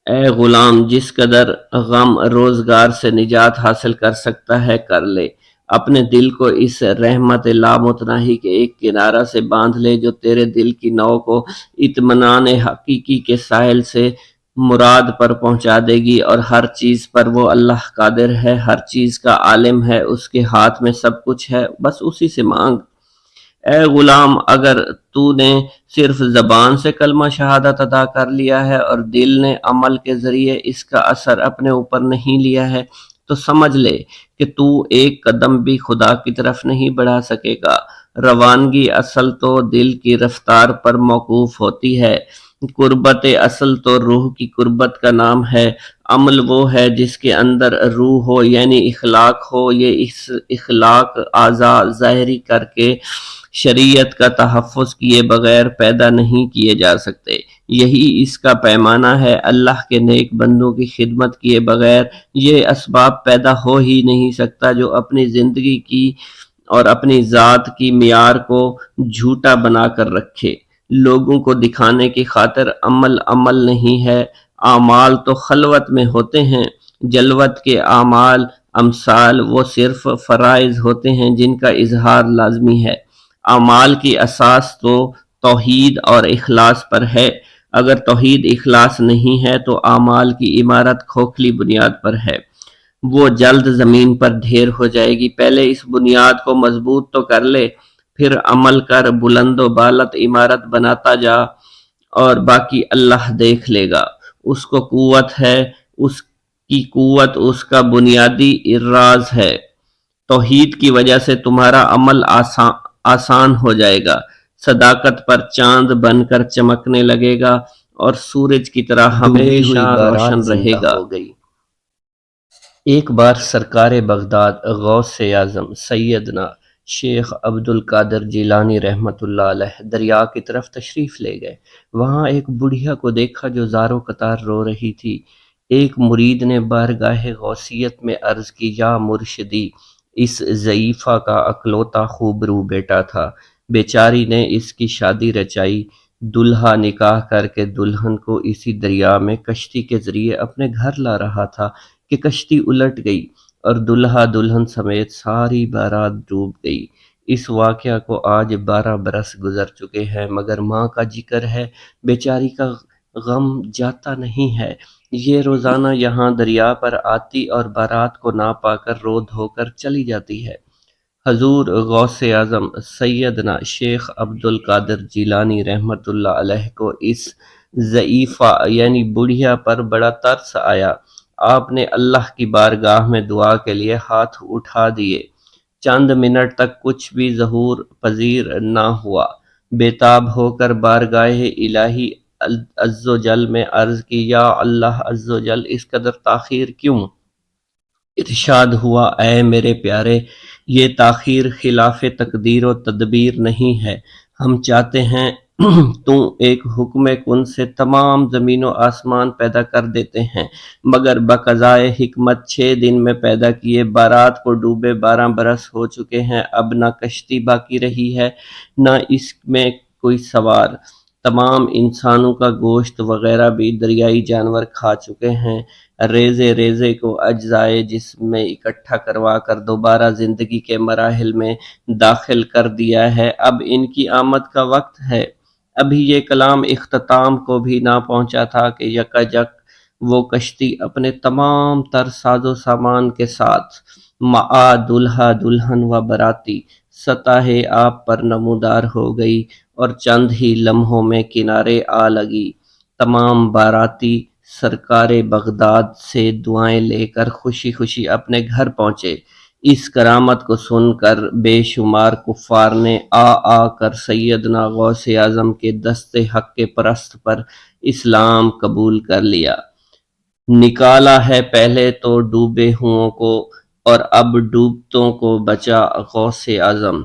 اے غلام، جس قدر غم روزگار سے نجات حاصل کر سکتا ہے کر لے۔ اپنے دل کو اس رحمت لامتناہی کے ایک کنارہ سے باندھ لے جو تیرے دل کی نو کو اطمینان حقیقی کے ساحل سے مراد پر پہنچا دے گی، اور ہر چیز پر وہ اللہ قادر ہے، ہر چیز کا عالم ہے، اس کے ہاتھ میں سب کچھ ہے، بس اسی سے مانگ۔ اے غلام، اگر تو نے صرف زبان سے کلمہ شہادت ادا کر لیا ہے اور دل نے عمل کے ذریعے اس کا اثر اپنے اوپر نہیں لیا ہے تو سمجھ لے کہ تو ایک قدم بھی خدا کی طرف نہیں بڑھا سکے گا۔ روانگی اصل تو دل کی رفتار پر موقوف ہوتی ہے، قربت اصل تو روح کی قربت کا نام ہے۔ عمل وہ ہے جس کے اندر روح ہو، یعنی اخلاق ہو۔ یہ اخلاق اعضاء ظاہری کر کے شریعت کا تحفظ کیے بغیر پیدا نہیں کیے جا سکتے۔ یہی اس کا پیمانہ ہے، اللہ کے نیک بندوں کی خدمت کیے بغیر یہ اسباب پیدا ہو ہی نہیں سکتا جو اپنی زندگی کی اور اپنی ذات کی معیار کو جھوٹا بنا کر رکھے۔ لوگوں کو دکھانے کی خاطر عمل نہیں ہے، اعمال تو خلوت میں ہوتے ہیں۔ جلوت کے اعمال امثال وہ صرف فرائض ہوتے ہیں جن کا اظہار لازمی ہے۔ اعمال کی اساس تو توحید اور اخلاص پر ہے۔ اگر توحید اخلاص نہیں ہے تو اعمال کی عمارت کھوکھلی بنیاد پر ہے، وہ جلد زمین پر ڈھیر ہو جائے گی۔ پہلے اس بنیاد کو مضبوط تو کر لے، پھر عمل کر، بلند و بالت عمارت بناتا جا، اور باقی اللہ دیکھ لے گا۔ اس کو قوت ہے، اس کی قوت اس کا بنیادی راز ہے۔ توحید کی وجہ سے تمہارا عمل آسان ہو جائے گا، صداقت پر چاند بن کر چمکنے لگے گا اور سورج کی طرح ہمیشہ روشن رہے گا۔ ایک بار سرکار بغداد غوث اعظم سیدنا شیخ عبد القادر جیلانی رحمۃ اللہ علیہ دریا کی طرف تشریف لے گئے۔ وہاں ایک بڑھیا کو دیکھا جو زاروں قطار رو رہی تھی۔ ایک مرید نے بارگاہ غوثیت میں عرض کی، یا مرشدی، اس ضعیفہ کا اکلوتا خوبرو بیٹا تھا، بیچاری نے اس کی شادی رچائی۔ دلہا نکاح کر کے دلہن کو اسی دریا میں کشتی کے ذریعے اپنے گھر لا رہا تھا کہ کشتی الٹ گئی اور دلہا دلہن سمیت ساری بارات ڈوب گئی۔ اس واقعہ کو آج 12 برس گزر چکے ہیں، مگر ماں کا ذکر ہے، بیچاری کا غم جاتا نہیں ہے۔ یہ روزانہ یہاں دریا پر آتی اور بارات کو نہ پا کر رو دھو کر چلی جاتی ہے۔ حضور غوث اعظم سیدنا شیخ عبد القادر جیلانی رحمۃ اللہ علیہ کو اس ضعیفہ یعنی بڑھیا پر بڑا ترس آیا۔ آپ نے اللہ کی بارگاہ میں دعا کے لیے ہاتھ اٹھا دیے۔ چند منٹ تک کچھ بھی ظہور پذیر نہ ہوا۔ بےتاب ہو کر بارگاہ الہی عز و جل میں عرض کی، یا اللہ عز و جل، اس قدر تاخیر کیوں؟ ارشاد ہوا، اے میرے پیارے، یہ تاخیر خلاف تقدیر و تدبیر نہیں ہے۔ ہم چاہتے ہیں تو ایک حکم کن سے تمام زمین و آسمان پیدا کر دیتے ہیں، مگر بقضائے حکمت 6 دن میں پیدا کیے بارات کو ڈوبے 12 برس ہو چکے ہیں۔ اب نہ کشتی باقی رہی ہے، نہ اس میں کوئی سوار۔ تمام انسانوں کا گوشت وغیرہ بھی دریائی جانور کھا چکے ہیں۔ ریزے ریزے کو اجزائے جسم میں اکٹھا کروا کر دوبارہ زندگی کے مراحل میں داخل کر دیا ہے۔ اب ان کی آمد کا وقت ہے۔ ابھی یہ کلام اختتام کو بھی نہ پہنچا تھا کہ یکایک وہ کشتی اپنے تمام تر ساز و سامان کے ساتھ معا دولہا دلہن و باراتی سطح آب پر نمودار ہو گئی اور چند ہی لمحوں میں کنارے آ لگی۔ تمام باراتی سرکار بغداد سے دعائیں لے کر خوشی خوشی اپنے گھر پہنچے۔ اس کرامت کو سن کر بے شمار کفار نے آ کر سیدنا غوث اعظم کے دست حق کے پرست پر اسلام قبول کر لیا۔ نکالا ہے پہلے تو ڈوبے ہوں کو اور اب ڈوبتوں کو بچا غوث اعظم۔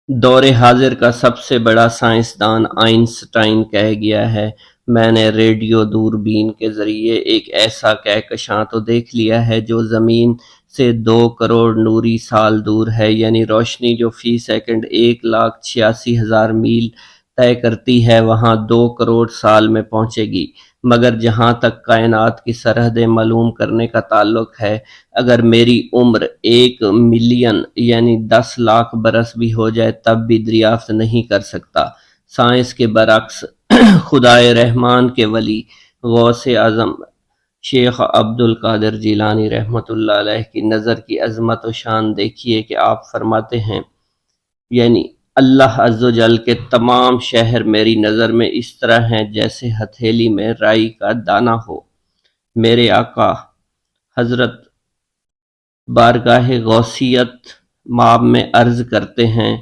دور حاضر کا سب سے بڑا سائنسدان آئنسٹائن کہہ گیا ہے، میں نے ریڈیو دوربین کے ذریعے ایک ایسا کہکشاں تو دیکھ لیا ہے جو زمین سے 2 کروڑ نوری سال دور ہے، یعنی روشنی جو فی سیکنڈ 1,86,000 میل طے کرتی ہے وہاں 2 کروڑ سال میں پہنچے گی۔ مگر جہاں تک کائنات کی سرحدیں معلوم کرنے کا تعلق ہے، اگر میری عمر 1 ملین یعنی 10 لاکھ برس بھی ہو جائے تب بھی دریافت نہیں کر سکتا۔ سائنس کے برعکس خدائے رحمان کے ولی غوث اعظم شیخ عبد القادر جیلانی رحمۃ اللہ علیہ کی نظر کی عظمت و شان دیکھیے کہ آپ فرماتے ہیں، یعنی اللہ عز و جل کے تمام شہر میری نظر میں اس طرح ہیں جیسے ہتھیلی میں رائی کا دانہ ہو۔ میرے آقا حضرت بارگاہ غوثیت ماب میں عرض کرتے ہیں،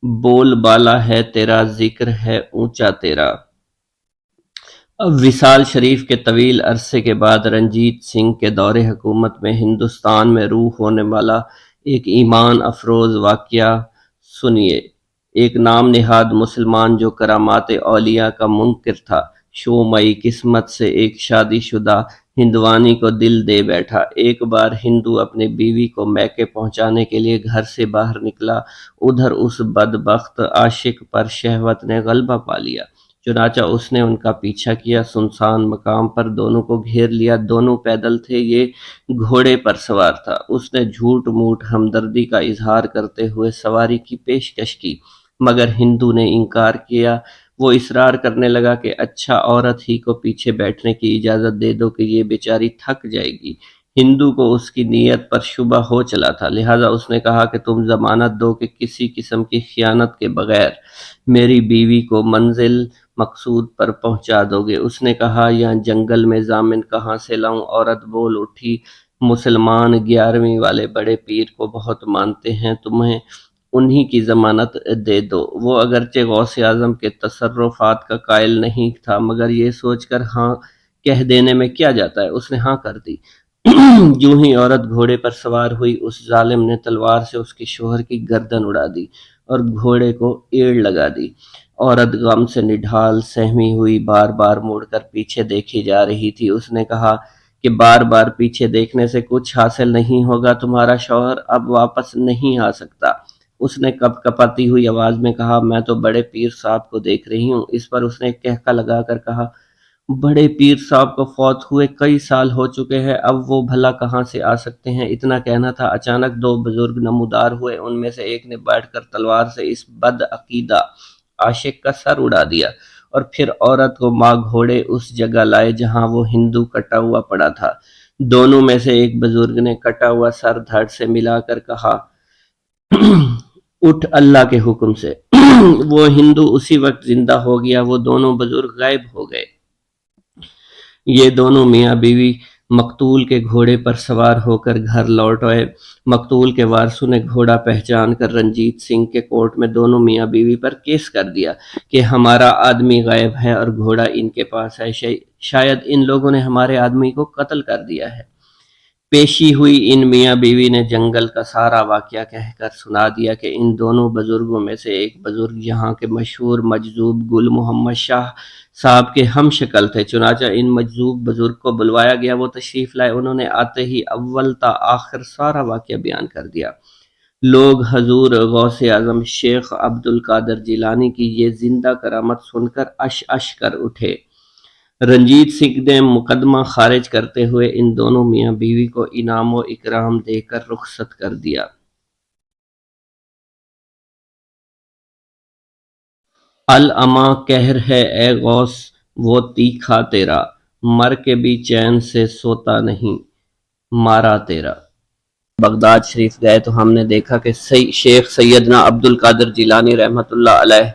بول بالا ہے تیرا، ذکر ہے اونچا تیرا۔ اب وصال شریف کے طویل عرصے کے بعد رنجیت سنگھ کے دور حکومت میں ہندوستان میں روح ہونے والا ایک ایمان افروز واقعہ سنیے۔ ایک نام نہاد مسلمان جو کرامات اولیاء کا منکر تھا، شومئی قسمت سے ایک شادی شدہ ہندوانی کو دل دے بیٹھا۔ ایک بار ہندو اپنی بیوی کو میکے پہنچانے کے لیے گھر سے باہر نکلا، ادھر اس بدبخت عاشق پر شہوت نے غلبہ پا لیا، چنانچہ اس نے ان کا پیچھا کیا، سنسان مقام پر دونوں کو گھیر لیا۔ دونوں پیدل تھے، یہ گھوڑے پر سوار تھا۔ اس نے جھوٹ موٹ ہمدردی کا اظہار کرتے ہوئے سواری کی پیشکش کی، مگر ہندو نے انکار کیا۔ وہ اصرار کرنے لگا کہ اچھا عورت ہی کو پیچھے بیٹھنے کی اجازت دے دو کہ یہ بیچاری تھک جائے گی۔ ہندو کو اس کی نیت پر شبہ ہو چلا تھا، لہذا اس نے کہا کہ تم ضمانت دو کہ کسی قسم کی خیانت کے بغیر میری بیوی کو منزل مقصود پر پہنچا دو گے۔ اس نے کہا، یہاں جنگل میں ضامن کہاں سے لاؤں؟ عورت بول اٹھی، مسلمان 11ویں والے بڑے پیر کو بہت مانتے ہیں، تمہیں انہی کی ضمانت دے دو۔ وہ اگرچہ غوث اعظم کے تصرفات کا قائل نہیں تھا، مگر یہ سوچ کر ہاں کہہ دینے میں کیا جاتا ہے، اس نے ہاں کر دی۔ یوں ہی عورت گھوڑے پر سوار ہوئی، اس ظالم نے تلوار سے اس کے شوہر کی گردن اڑا دی اور گھوڑے کو ایڑ لگا دی۔ عورت غم سے نڈھال سہمی ہوئی بار بار مڑ کر پیچھے دیکھی جا رہی تھی۔ اس نے کہا کہ بار بار پیچھے دیکھنے سے کچھ حاصل نہیں ہوگا، تمہارا شوہر اب واپس نہیں آ سکتا۔ اس نے کپ کپاتی ہوئی آواز میں کہا، میں تو بڑے پیر صاحب کو دیکھ رہی ہوں۔ اس پر اس نے ایک کہکا لگا کر کہا، بڑے پیر صاحب کو فوت ہوئے کئی سال ہو چکے ہیں، اب وہ بھلا کہاں سے آ سکتے ہیں؟ اتنا کہنا تھا، اچانک 2 بزرگ نمودار ہوئے، ان میں سے ایک نے بیٹھ کر تلوار سے اس بد عقیدہ عاشق کا سر اڑا دیا اور پھر عورت کو ماں گھوڑے اس جگہ لائے جہاں وہ ہندو کٹا ہوا پڑا تھا۔ دونوں میں سے ایک بزرگ نے کٹا ہوا سر دھڑ سے ملا کر کہا، اٹھ اللہ کے حکم سے۔ وہ ہندو اسی وقت زندہ ہو گیا، وہ دونوں بزرگ غائب ہو گئے۔ یہ دونوں میاں بیوی مقتول کے گھوڑے پر سوار ہو کر گھر لوٹ آئے۔ مقتول کے وارثوں نے گھوڑا پہچان کر رنجیت سنگھ کے کورٹ میں دونوں میاں بیوی پر کیس کر دیا کہ ہمارا آدمی غائب ہے اور گھوڑا ان کے پاس ہے، شاید ان لوگوں نے ہمارے آدمی کو قتل کر دیا ہے۔ پیشی ہوئی، ان میاں بیوی نے جنگل کا سارا واقعہ کہہ کر سنا دیا کہ ان دونوں بزرگوں میں سے ایک بزرگ یہاں کے مشہور مجذوب گل محمد شاہ صاحب کے ہم شکل تھے۔ چنانچہ ان مجذوب بزرگ کو بلوایا گیا، وہ تشریف لائے، انہوں نے آتے ہی اول تا آخر سارا واقعہ بیان کر دیا۔ لوگ حضور غوث اعظم شیخ عبد القادر جیلانی کی یہ زندہ کرامت سن کر اش اش کر اٹھے۔ رنجیت سنگھ نے مقدمہ خارج کرتے ہوئے ان دونوں میاں بیوی کو انعام و اکرام دے کر رخصت کر دیا۔ الاماں قہر ہے اے غوث وہ تیکھا تیرا، مر کے بھی چین سے سوتا نہیں مارا تیرا۔ بغداد شریف گئے تو ہم نے دیکھا کہ شیخ سیدنا عبد القادر جیلانی رحمۃ اللہ علیہ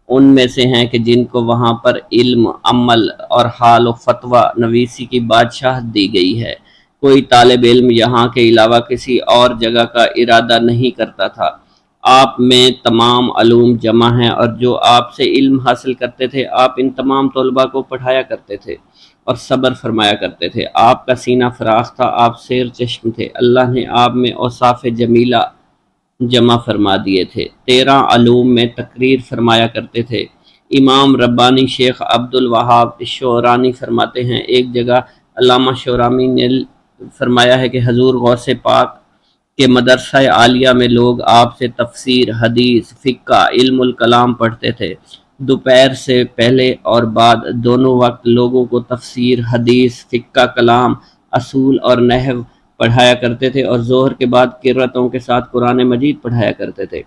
ان میں سے ہیں کہ جن کو وہاں پر علم، عمل اور حال و فتویٰ نویسی کی بادشاہت دی گئی ہے۔ کوئی طالب علم یہاں کے علاوہ کسی اور جگہ کا ارادہ نہیں کرتا تھا۔ آپ میں تمام علوم جمع ہیں اور جو آپ سے علم حاصل کرتے تھے آپ ان تمام طلباء کو پڑھایا کرتے تھے اور صبر فرمایا کرتے تھے۔ آپ کا سینہ فراخ تھا، آپ سیر چشم تھے، اللہ نے آپ میں اوصاف جمیلہ جمع فرما دیے تھے۔ 13 علوم میں تقریر فرمایا کرتے تھے۔ امام ربانی شیخ عبد الوہاب شعرانی فرماتے ہیں، ایک جگہ علامہ شعرامی نے فرمایا ہے کہ حضور غوث پاک کہ مدرسہ عالیہ میں لوگ آپ سے تفسیر، حدیث، فقہ، علم الکلام پڑھتے تھے۔ دوپہر سے پہلے اور بعد دونوں وقت لوگوں کو تفسیر، حدیث، فقہ، کلام، اصول اور نحو پڑھایا کرتے تھے اور ظہر کے بعد قرأتوں کے ساتھ قرآن مجید پڑھایا کرتے تھے۔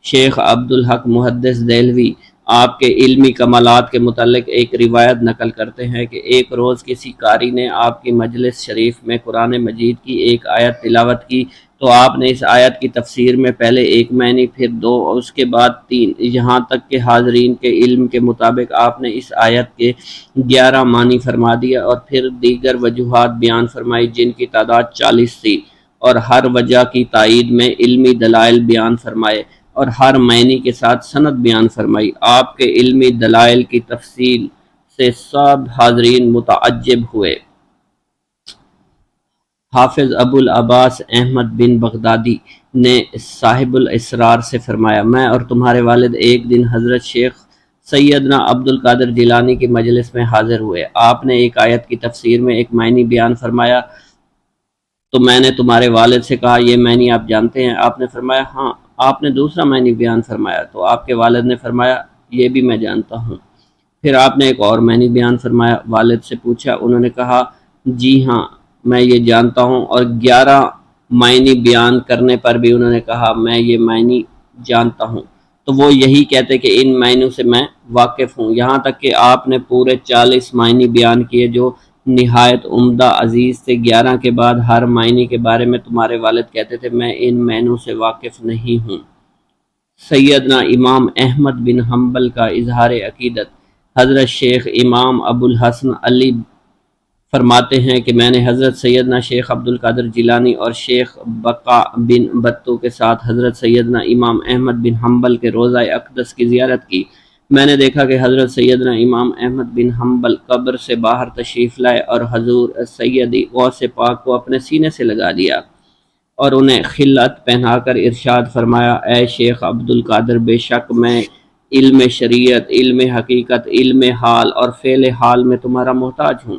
شیخ عبد الحق محدث دہلوی آپ کے علمی کمالات کے متعلق ایک روایت نقل کرتے ہیں کہ ایک روز کسی قاری نے آپ کی مجلس شریف میں قرآن مجید کی ایک آیت تلاوت کی تو آپ نے اس آیت کی تفسیر میں پہلے ایک معنی، پھر 2 اور اس کے بعد 3، یہاں تک کہ حاضرین کے علم کے مطابق آپ نے اس آیت کے 11 معنی فرما دیا اور پھر دیگر وجوہات بیان فرمائی جن کی تعداد 40 تھی، اور ہر وجہ کی تائید میں علمی دلائل بیان فرمائے اور ہر معنی کے ساتھ سند بیان فرمائی۔ آپ کے علمی دلائل کی تفصیل سے سب حاضرین متعجب ہوئے۔ حافظ ابو العباس احمد بن بغدادی نے صاحب الاسرار سے فرمایا، میں اور تمہارے والد ایک دن حضرت شیخ سیدنا عبد القادر جیلانی کی مجلس میں حاضر ہوئے۔ آپ نے ایک آیت کی تفسیر میں ایک معنی بیان فرمایا تو میں نے تمہارے والد سے کہا یہ معنی آپ جانتے ہیں؟ آپ نے فرمایا ہاں۔ آپ نے دوسرا معنی بیان فرمایا تو آپ کے والد نے فرمایا یہ بھی میں جانتا ہوں۔ پھر آپ نے ایک اور معنی بیان فرمایا، والد سے پوچھا، انہوں نے کہا جی ہاں میں یہ جانتا ہوں، اور 11 معنی بیان کرنے پر بھی انہوں نے کہا میں یہ معنی جانتا ہوں، تو وہ یہی کہتے کہ ان معنیوں سے میں واقف ہوں، یہاں تک کہ آپ نے پورے 40 معنی بیان کیے جو نہایت عمدہ عزیز تھے۔ 11 کے بعد ہر معنی کے بارے میں تمہارے والد کہتے تھے میں ان معنیوں سے واقف نہیں ہوں۔ سیدنا امام احمد بن حنبل کا اظہار عقیدت۔ حضرت شیخ امام ابو الحسن علی فرماتے ہیں کہ میں نے حضرت سیدنا شیخ عبد القادر جیلانی اور شیخ بقا بن بطو کے ساتھ حضرت سیدنا امام احمد بن حنبل کے روضہ اقدس کی زیارت کی۔ میں نے دیکھا کہ حضرت سیدنا امام احمد بن حنبل قبر سے باہر تشریف لائے اور حضور سیدی غوث پاک کو اپنے سینے سے لگا دیا اور انہیں خلعت پہنا کر ارشاد فرمایا، اے شیخ عبد القادر، بے شک میں علم شریعت، علم حقیقت، علم حال اور فعل حال میں تمہارا محتاج ہوں۔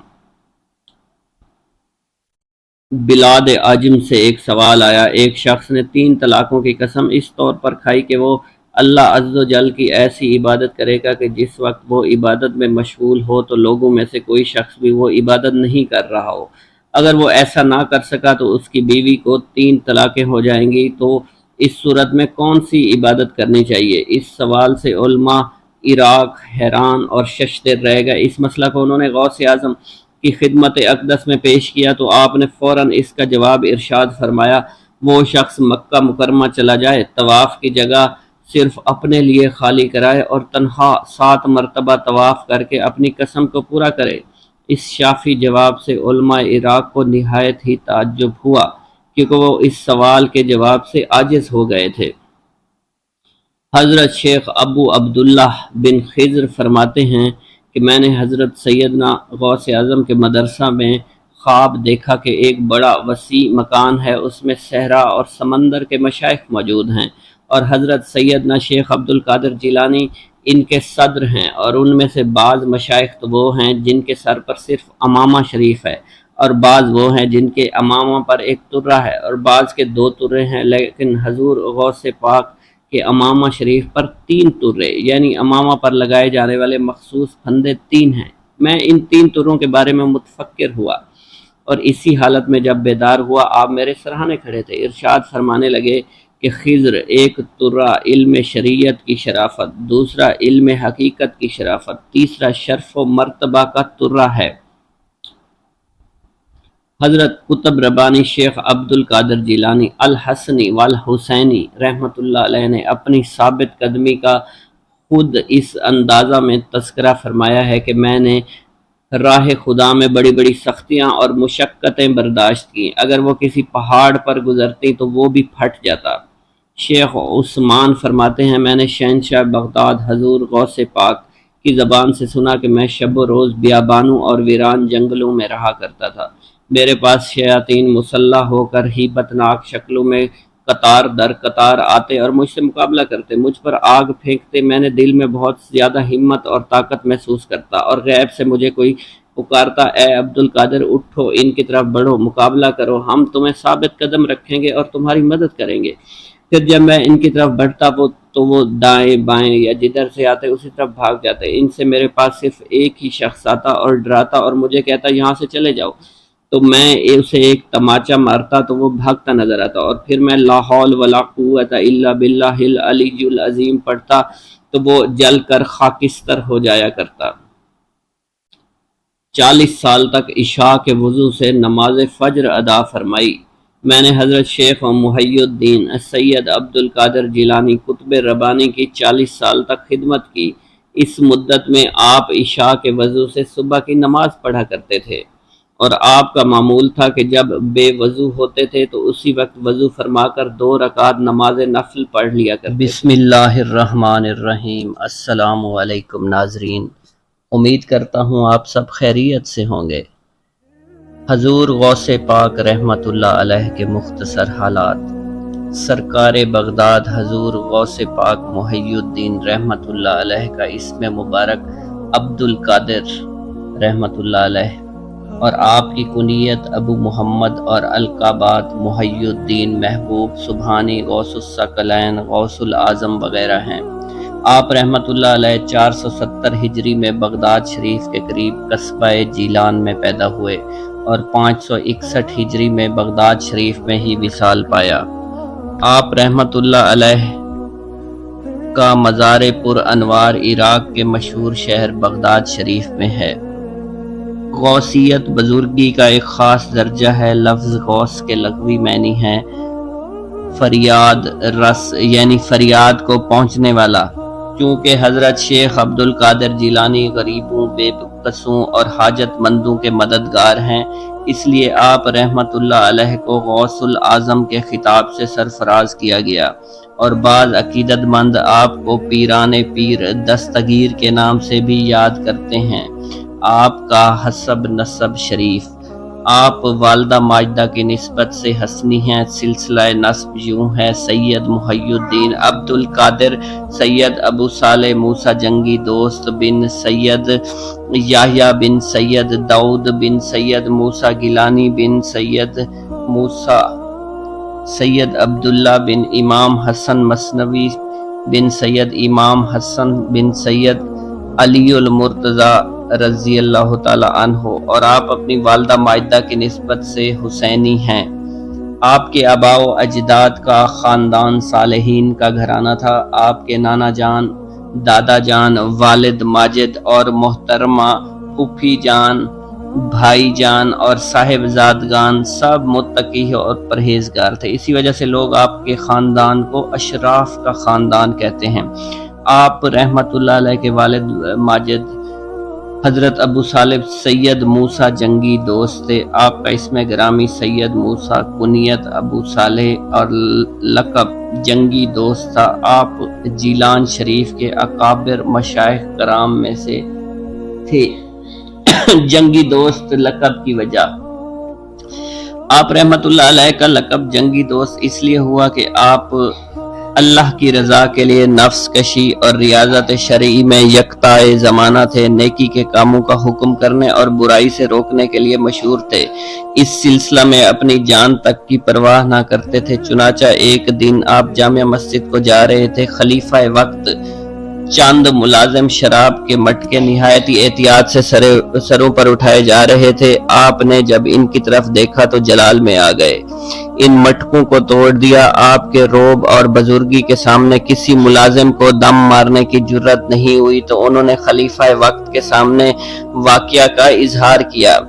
بلاد عجم سے ایک سوال آیا، ایک شخص نے 3 طلاقوں کی قسم اس طور پر کھائی کہ وہ اللہ عز و جل کی ایسی عبادت کرے گا کہ جس وقت وہ عبادت میں مشغول ہو تو لوگوں میں سے کوئی شخص بھی وہ عبادت نہیں کر رہا ہو۔ اگر وہ ایسا نہ کر سکا تو اس کی بیوی کو 3 طلاقیں ہو جائیں گی، تو اس صورت میں کون سی عبادت کرنی چاہیے؟ اس سوال سے علماء عراق حیران اور ششدر رہ گئے۔ اس مسئلہ کو انہوں نے غوث اعظم کی خدمت اقدس میں پیش کیا تو آپ نے فوراً اس کا جواب ارشاد فرمایا، وہ شخص مکہ مکرمہ چلا جائے، طواف کی جگہ صرف اپنے لیے خالی کرائے اور تنہا 7 مرتبہ طواف کر کے اپنی قسم کو پورا کرے۔ اس شافی جواب سے علماء عراق کو نہایت ہی تعجب ہوا کیونکہ وہ اس سوال کے جواب سے عاجز ہو گئے تھے۔ حضرت شیخ ابو عبداللہ بن خضر فرماتے ہیں کہ میں نے حضرت سیدنا غوث اعظم کے مدرسہ میں خواب دیکھا کہ ایک بڑا وسیع مکان ہے، اس میں صحرا اور سمندر کے مشائخ موجود ہیں اور حضرت سیدنا شیخ عبد القادر جیلانی ان کے صدر ہیں، اور ان میں سے بعض مشائخ تو وہ ہیں جن کے سر پر صرف امامہ شریف ہے اور بعض وہ ہیں جن کے امامہ پر ایک ترہ ہے اور بعض کے 2 ترے ہیں، لیکن حضور غوث پاک کے امامہ شریف پر 3 ترے یعنی امامہ پر لگائے جانے والے مخصوص پھندے 3 ہیں۔ میں ان 3 تروں کے بارے میں متفکر ہوا اور اسی حالت میں جب بیدار ہوا آپ میرے سرہانے کھڑے تھے۔ ارشاد فرمانے لگے کہ خضر ایک ترہ علم شریعت کی شرافت، دوسرا علم حقیقت کی شرافت، تیسرا شرف و مرتبہ کا ترہ ہے۔ حضرت قطب ربانی شیخ عبد القادر جیلانی الحسنی والحسینی رحمۃ اللہ علیہ نے اپنی ثابت قدمی کا خود اس اندازہ میں تذکرہ فرمایا ہے کہ میں نے راہ خدا میں بڑی بڑی سختیاں اور مشقتیں برداشت کی، اگر وہ کسی پہاڑ پر گزرتی تو وہ بھی پھٹ جاتا۔ شیخ عثمان فرماتے ہیں میں نے شہنشاہ بغداد حضور غوث پاک کی زبان سے سنا کہ میں شب و روز بیابانوں اور ویران جنگلوں میں رہا کرتا تھا۔ میرے پاس شیاطین مسلح ہو کر ہی بتناک شکلوں میں قطار در قطار آتے اور مجھ سے مقابلہ کرتے، مجھ پر آگ پھینکتے۔ میں نے دل میں بہت زیادہ ہمت اور طاقت محسوس کرتا اور غیب سے مجھے کوئی پکارتا، اے عبد القادر اٹھو، ان کی طرف بڑھو، مقابلہ کرو، ہم تمہیں ثابت قدم رکھیں گے اور تمہاری مدد کریں گے۔ پھر جب میں ان کی طرف بڑھتا تو وہ دائیں بائیں یا جدھر سے آتے اسی طرف بھاگ جاتے۔ ان سے میرے پاس صرف ایک ہی شخص آتا اور ڈراتا اور مجھے کہتا یہاں سے چلے جاؤ، تو میں اسے ایک تماچا مارتا تو وہ بھاگتا نظر آتا، اور پھر میں لا حول ولا قوت الا باللہ العلی العظیم پڑھتا تو وہ جل کر خاکستر ہو جایا کرتا۔ 40 سال تک عشاء کے وضو سے نماز فجر ادا فرمائی۔ میں نے حضرت شیخ محی الدین سید عبد القادر جیلانی قطب ربانی کی 40 سال تک خدمت کی۔ اس مدت میں آپ عشاء کے وضو سے صبح کی نماز پڑھا کرتے تھے، اور آپ کا معمول تھا کہ جب بے وضو ہوتے تھے تو اسی وقت وضو فرما کر 2 رکعت نماز نفل پڑھ لیا کرتے۔ بسم اللہ الرحمن الرحیم۔ السلام علیکم ناظرین، امید کرتا ہوں آپ سب خیریت سے ہوں گے۔ حضور غوث پاک رحمت اللہ علیہ کے مختصر حالات۔ سرکار بغداد حضور غوث پاک محی الدین رحمت اللہ علیہ کا اسم مبارک عبد القادر رحمت اللہ علیہ اور آپ کی کنیت ابو محمد اور القابات محی الدین، محبوب، سبحانی، غوث الثقلین، غوث العظم وغیرہ ہیں۔ آپ رحمت اللہ علیہ 470 ہجری میں بغداد شریف کے قریب قصبہ جیلان میں پیدا ہوئے اور 561 ہجری میں بغداد شریف میں ہی وصال پایا۔ آپ رحمت اللہ علیہ کا مزار پر انوار عراق کے مشہور شہر بغداد شریف میں ہے۔ غوثیت بزرگی کا ایک خاص درجہ ہے۔ لفظ غوث کے لغوی معنی ہے فریاد رس، یعنی فریاد کو پہنچنے والا۔ چونکہ حضرت شیخ عبد القادر جیلانی غریبوں، بے کسوں اور حاجت مندوں کے مددگار ہیں، اس لیے آپ رحمت اللہ علیہ کو غوث العظم کے خطاب سے سرفراز کیا گیا، اور بعض عقیدت مند آپ کو پیران پیر دستگیر کے نام سے بھی یاد کرتے ہیں۔ آپ کا حسب نسب شریف۔ آپ والدہ ماجدہ کی نسبت سے حسنی ہیں۔ سلسلہ نسب یوں ہے: سید محی الدین عبد القادر، سید ابو صالح موسیٰ جنگی دوست بن سید یحییٰ بن سید داؤد بن سید موسیٰ گیلانی بن سید موسیٰ، سید عبداللہ بن امام حسن مثنوی بن سید امام حسن بن سید علی المرتضیٰ رضی اللہ تعالی عنہ، اور آپ اپنی والدہ ماجدہ کی نسبت سے حسینی ہیں۔ آپ کے آباء و اجداد کا خاندان صالحین کا گھرانہ تھا۔ آپ کے نانا جان، دادا جان، والد ماجد اور محترمہ پھوپھی جان، بھائی جان اور صاحبزادگان سب متقی اور پرہیزگار تھے۔ اسی وجہ سے لوگ آپ کے خاندان کو اشراف کا خاندان کہتے ہیں۔ آپ رحمت اللہ علیہ کے والد ماجد حضرت ابو صالح سید موسیٰ جنگی دوست تھے۔ آپ کا اسم گرامی سید موسیٰ، کنیت ابو صالح اور لقب جنگی دوست تھا۔ آپ جیلان شریف کے اکابر مشائخ کرام میں سے تھے۔ جنگی دوست لقب کی وجہ۔ آپ رحمت اللہ علیہ کا لقب جنگی دوست اس لیے ہوا کہ آپ اللہ کی رضا کے لیے نفس کشی اور ریاضت شرعی میں یکتائے زمانہ تھے، نیکی کے کاموں کا حکم کرنے اور برائی سے روکنے کے لیے مشہور تھے، اس سلسلہ میں اپنی جان تک کی پرواہ نہ کرتے تھے۔ چنانچہ ایک دن آپ جامع مسجد کو جا رہے تھے، خلیفہ وقت چند ملازم شراب کے مٹکے نہایت احتیاط سے سروں پر اٹھائے جا رہے تھے۔ آپ نے جب ان کی طرف دیکھا تو جلال میں آ گئے، ان مٹکوں کو توڑ دیا۔ آپ کے رعب اور بزرگی کے سامنے کسی ملازم کو دم مارنے کی جرات نہیں ہوئی تو انہوں نے خلیفہ وقت کے سامنے واقعہ کا اظہار کیا۔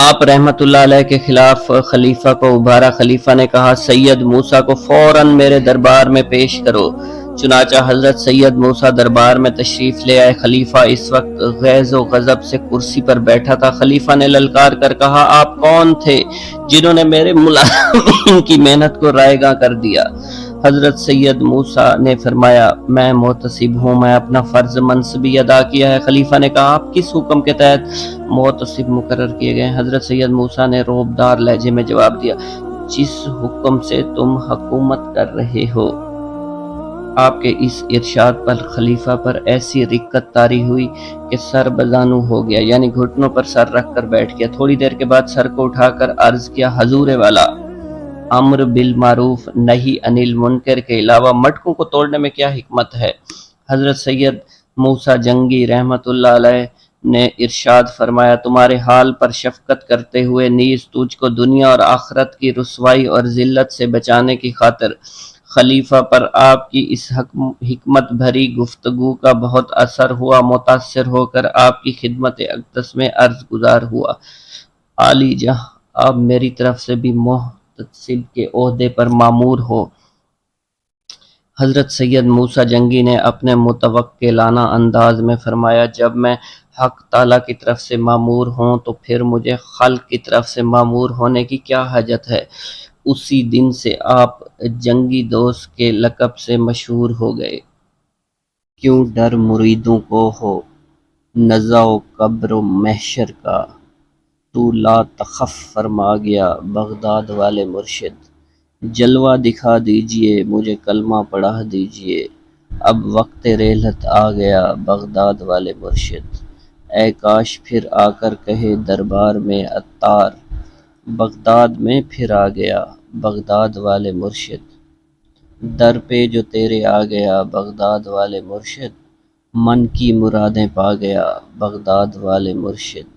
آپ رحمت اللہ علیہ کے خلاف خلیفہ کو ابھارا۔ خلیفہ نے کہا، سید موسیٰ کو فوراً میرے دربار میں پیش کرو۔ چنانچہ حضرت سید موسیٰ دربار میں تشریف لے آئے۔ خلیفہ اس وقت غیظ و غضب سے کرسی پر بیٹھا تھا۔ خلیفہ نے للکار کر کہا، آپ کون تھے جنہوں نے میرے ملازمین کی محنت کو رائے گاں کر دیا؟ حضرت سید موسیٰ نے فرمایا، میں محتسب ہوں، میں اپنا فرض منصبی ادا کیا ہے۔ خلیفہ نے کہا، آپ کس حکم کے تحت محتسب مقرر کیے گئے ہیں؟ حضرت سید موسیٰ نے رعبدار لہجے میں جواب دیا، جس حکم سے تم حکومت کر رہے ہو۔ آپ کے اس ارشاد پر خلیفہ پر ایسی رقت طاری ہوئی کہ سر بزانو ہو گیا، یعنی گھٹنوں پر سر رکھ کر بیٹھ گیا۔ تھوڑی دیر کے بعد سر کو اٹھا کر عرض کیا، حضور والا، امر بالمعروف نہی عن المنکر کے علاوہ مٹکوں کو توڑنے میں کیا حکمت ہے؟ حضرت سید موسیٰ جنگی رحمت اللہ علیہ نے ارشاد فرمایا، تمہارے حال پر شفقت کرتے ہوئے نیز تجھ کو دنیا اور آخرت کی رسوائی اور ذلت سے بچانے کی خاطر خلیفہ پر آپ کی اس حکمت بھری گفتگو کا بہت اثر ہوا۔ متاثر ہو کر آپ کی خدمت اقدس میں عرض گزار ہوا، عالی جہاں آپ میری طرف سے بھی محتسب کے عہدے پر مامور ہو۔ حضرت سید موسیٰ جنگی نے اپنے متوکلانہ انداز میں فرمایا، جب میں حق تعالیٰ کی طرف سے مامور ہوں تو پھر مجھے خلق کی طرف سے مامور ہونے کی کیا حاجت ہے؟ اسی دن سے آپ جنگی دوست کے لقب سے مشہور ہو گئے۔ کیوں ڈر مریدوں کو ہو نزع و قبر و محشر کا، تو لا تخف فرما گیا بغداد والے مرشد۔ جلوہ دکھا دیجئے مجھے کلمہ پڑھا دیجئے، اب وقت رحلت آ گیا بغداد والے مرشد۔ اے کاش پھر آ کر کہے دربار میں عطار، بغداد میں پھر آ گیا بغداد والے مرشد۔ در پہ جو تیرے آ گیا بغداد والے مرشد، من کی مرادیں پا گیا بغداد والے مرشد۔